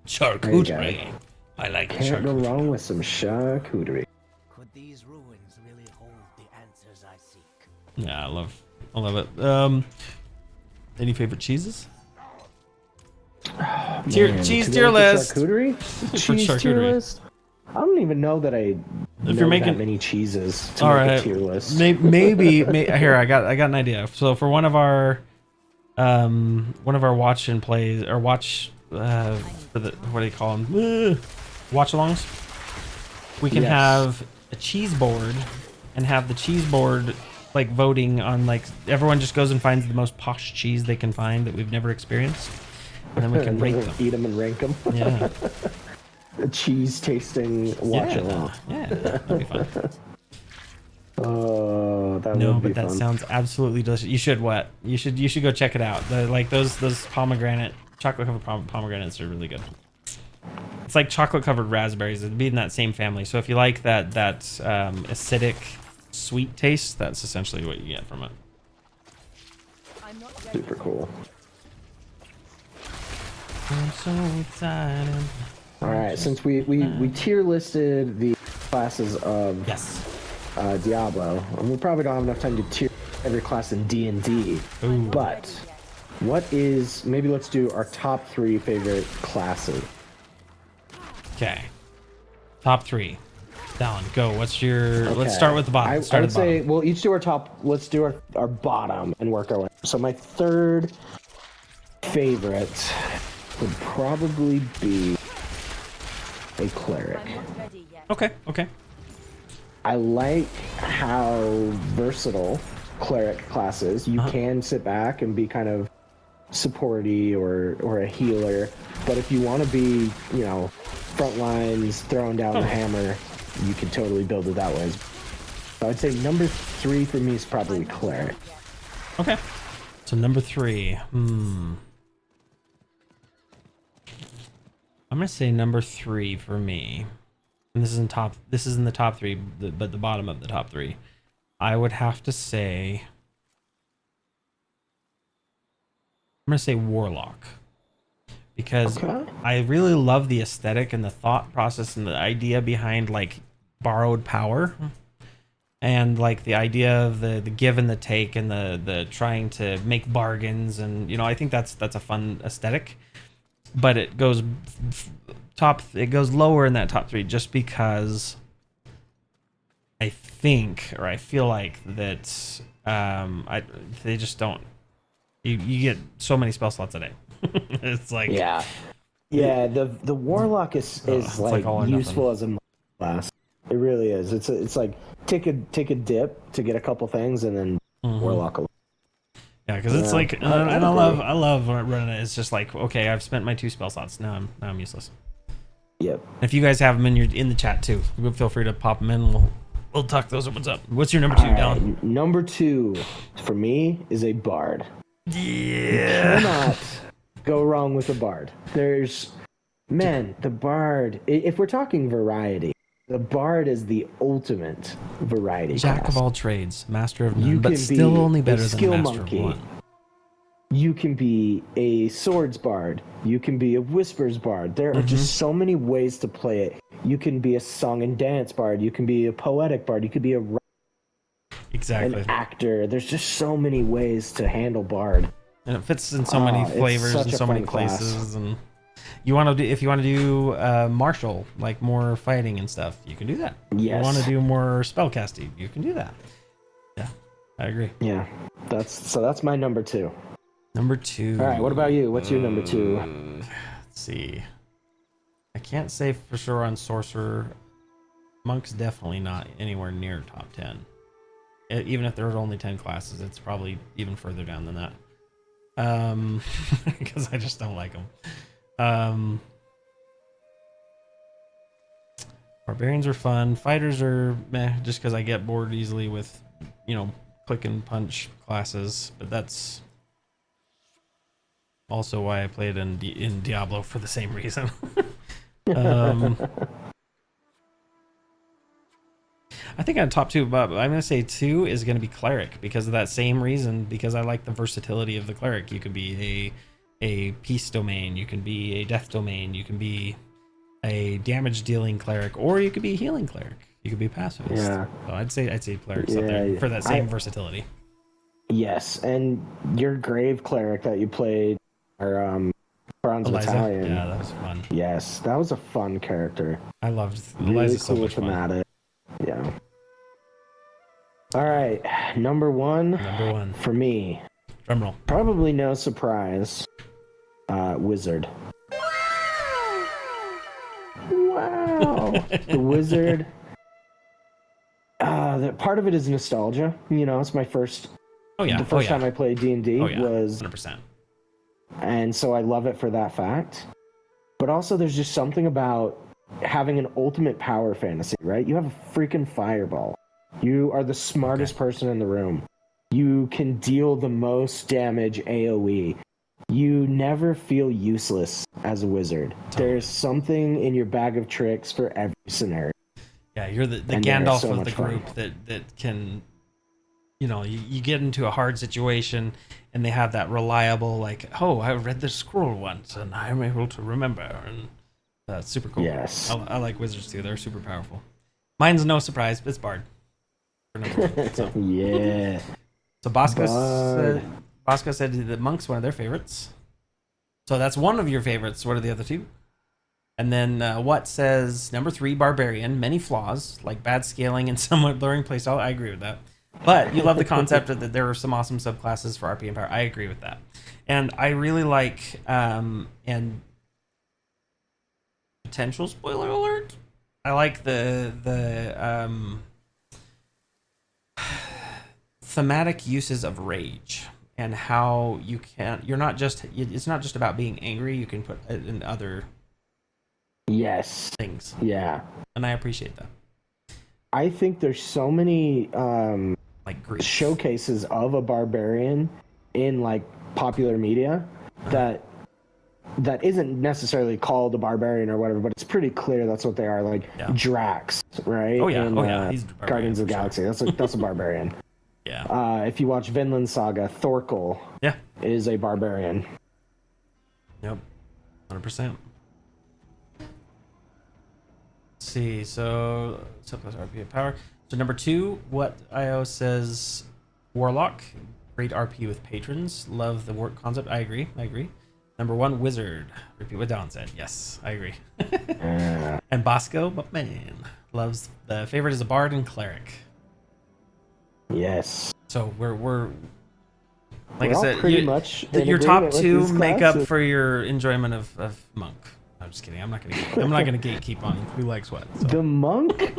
Charcuterie. I like Can't go charcuterie. wrong with some charcuterie. Could these ruins really hold the answers I seek? Yeah, I love it. Any favorite cheeses? Cheese tier list. Charcuterie? Cheese tier charcuterie. list? I don't even know that I know you're making- that many cheeses to All make right. a tier list. Maybe here I got an idea. So for one of our watch and plays or watch for the what do you call them? Watch alongs. We can Yes. have a cheese board and have the cheese board like voting on like everyone just goes and finds the most posh cheese they can find that we've never experienced, and then we can rate them. Eat them and rank them. Yeah. A cheese tasting watch along. Yeah, that'd be fun. Oh, that No, would be but that fun. sounds absolutely delicious. You should what? You should go check it out. Like those pomegranate chocolate covered pomegranates are really good. It's like chocolate covered raspberries. It'd be in that same family. So if you like that acidic sweet taste, that's essentially what you get from it. I'm not ready. Super cool. I'm so excited. All right, since we tier listed the classes of Yes. Diablo, and we probably don't have enough time to tier every class in D&D. Ooh. But what is, maybe let's do our top 3 favorite classes. Okay. Top 3. Dallin, go. What's your? Let's Okay. start with the bottom. I Start would at the bottom. say we'll each do our top. Let's do our bottom and work our way. So my third favorite would probably be a cleric. I'm not ready yet. Okay. I like how versatile cleric class is. You can sit back and be kind of supporty or a healer, but if you want to be, front lines, throwing down the hammer, you can totally build it that way. So I'd say number 3 for me is probably cleric. Okay. So number 3. I'm gonna say number 3 for me. And this is in the top 3, but the bottom of the top 3. I would have to say I'm gonna say warlock. Because Okay. I really love the aesthetic and the thought process and the idea behind like borrowed power. And like the idea of the give and the take and the trying to make bargains, and I think that's a fun aesthetic. But it goes lower in that top 3 just because I feel like that they just don't. You get so many spell slots a day. It's like Yeah, the warlock is it's like like all or useful nothing. as a class. It really is. It's like take a dip to get a couple things, and then warlock. Yeah, because it's like, and I love running it. It's just like, okay, I've spent my 2 spell slots. Now I'm useless. Yep. If you guys have them in the chat too, feel free to pop them in. We'll talk those ones up. What's your number 2, Dallin? Number 2 for me is a bard. Yeah. Cannot go wrong with a bard. The bard. If we're talking variety, the bard is the ultimate variety. Jack class. of all trades, master of none, You but can still be only a better than skill master monkey. of one. You can be a swords bard. You can be a whispers bard. There are just so many ways to play it. You can be a song and dance bard. You can be a poetic bard. You could be an Exactly. actor. There's just so many ways to handle bard. And it fits in so many it's flavors such and a so many fun class. places. And if you want to do martial, like more fighting and stuff, you can do that. If you want to do more spellcasting, you can do that. Yeah, I agree. Yeah, that's my number 2. Number 2. All right, what about you? What's your number 2? Let's see. I can't say for sure on sorcerer. Monk's definitely not anywhere near top 10. Even if there were only 10 classes, it's probably even further down than that. Because I just don't like them. Barbarians are fun. Fighters are meh, just because I get bored easily with, click and punch classes. But that's also why I played in Diablo for the same reason. I think on top 2, but I'm going to say 2 is going to be cleric because of that same reason, because I like the versatility of the cleric. You could be a peace domain, you can be a death domain, you can be a damage dealing cleric, or you could be a healing cleric. You could be a pacifist. Yeah. So I'd say cleric's up there for that same versatility. Yes, and your grave cleric that you played, or Bronze Battalion. Yeah, that was fun. Yes, that was a fun character. I loved really Eliza so much fun. Thematic. Yeah. All right, number one for me. Drum roll. Probably no surprise. Wizard. Wow. The wizard. That part of it is nostalgia. You know, it's my first. Oh yeah. The first time I played D&D was 100%. And so I love it for that fact. But also, there's just something about having an ultimate power fantasy, right? You have a freaking fireball. You are the smartest person in the room. You can deal the most damage AoE. You never feel useless as a wizard. There's something in your bag of tricks for every scenario. Yeah, you're the Gandalf of the group that can, you know, you get into a hard situation and they have that reliable, like, oh, I read the scroll once and I'm able to remember. And that's super cool. Yes. I like wizards too. They're super powerful. Mine's no surprise, but it's Bard. So. Yeah. So Bosco said that Monk's one of their favorites. So that's one of your favorites. What are the other two? And then What says number 3, Barbarian. Many flaws, like bad scaling and somewhat blurring playstyle. I agree with that. But you love the concept that there are some awesome subclasses for RP and Power. I agree with that. And I really like, and potential spoiler alert, I like the thematic uses of rage and how it's not just about being angry. You can put it in other things. Yeah. And I appreciate that. I think there's so many like grief showcases of a barbarian in like popular media that isn't necessarily called a barbarian or whatever, but it's pretty clear that's what they are. Like Drax, right? Oh yeah, he's Guardians of the Galaxy. That's a barbarian. Yeah. If you watch Vinland Saga, Thorkel is a barbarian. Yep. 100%. Let's see, so subclass RP power. So number 2, What IO says Warlock. Great RP with patrons. Love the work concept. I agree. Number 1, Wizard. Repeat what Dallin said. Yes, I agree. And Bosco, but man, loves the favorite is a bard and cleric. Yes. So we're I said, pretty much your top 2 make up for your enjoyment of Monk. I'm just kidding. I'm not gonna gatekeep on who likes what. So. The monk.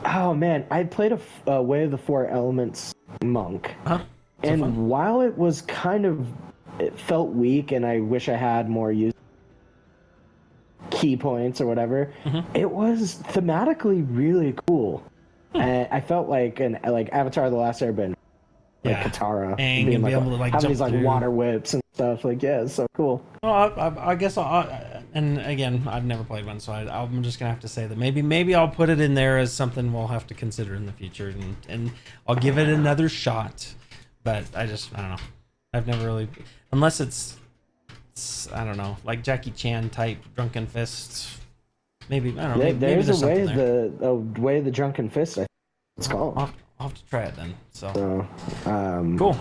Oh man, I played a Way of the Four Elements monk, and while it was it felt weak, and I wish I had more use key points or whatever. It was thematically really cool. I felt like Avatar: The Last Airbender, like Katara, being able to having these water whips and stuff. It's so cool. Well, I guess and again, I've never played one, so I'm just gonna have to say that maybe I'll put it in there as something we'll have to consider in the future, and I'll give it another shot. But I don't know. I've never really, unless it's I don't know, like Jackie Chan type Drunken Fist. Maybe I don't know. There's a way of the Drunken Fist. I think it's called. I'll have to try it then. So cool.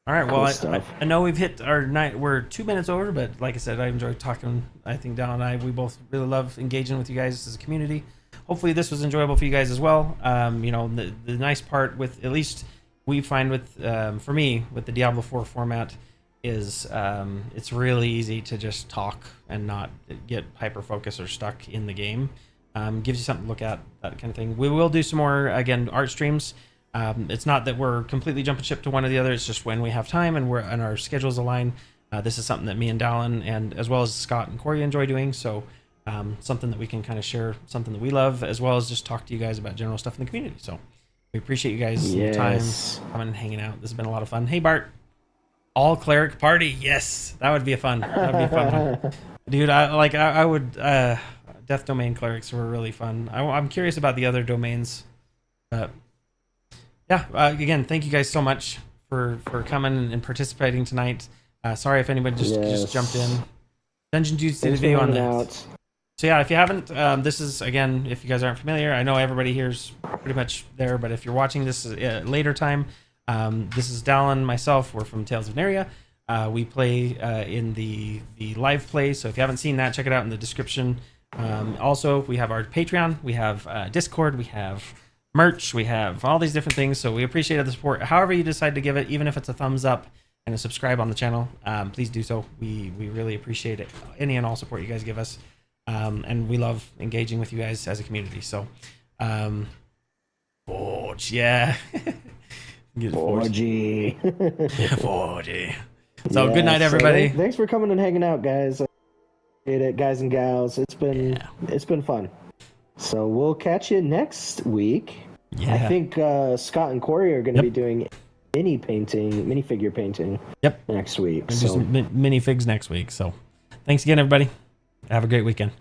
All right. Well, I know we've hit our night. We're 2 minutes over, but like I said, I enjoyed talking. I think Dallin and I, we both really love engaging with you guys as a community. Hopefully, this was enjoyable for you guys as well. You know, the nice part with, at least we find with, for me, with the Diablo 4 format, is it's really easy to just talk and not get hyper focused or stuck in the game. Gives you something to look at, that kind of thing. We will do some more, again, art streams. It's not that we're completely jumping ship to one or the other. It's just when we have time and our schedules align. This is something that me and Dallin, and as well as Scott and Cory, enjoy doing. So something that we can kind of share, something that we love, as well as just talk to you guys about general stuff in the community. So we appreciate you guys' time coming and hanging out. This has been a lot of fun. Hey, Bart. All cleric party. Yes, that would be a fun one. Dude, I would Death Domain clerics were really fun. I'm curious about the other domains. Yeah, again, thank you guys so much for coming and participating tonight. Sorry if anybody just jumped in. Dungeon Dudes did a video on this. So yeah, if you haven't, this is, again, if you guys aren't familiar, I know everybody here's pretty much there, but if you're watching this later time, this is Dallin, myself, we're from Tales of Aneria. We play in the live play, so if you haven't seen that, check it out in the description. Also, we have our Patreon, we have Discord, we have merch, we have all these different things, so we appreciate the support. However you decide to give it, even if it's a thumbs up and a subscribe on the channel, please do so. We really appreciate it, any and all support you guys give us, and we love engaging with you guys as a community. So Forge, yeah. 4G. 4G. So good night, everybody. Thanks for coming and hanging out, guys. I appreciate it, guys and gals. It's been fun. So we'll catch you next week. Yeah. I think Scott and Cory are going to be doing minifigure painting. Yep. Next week. So. Do some minifigs next week. So thanks again, everybody. Have a great weekend.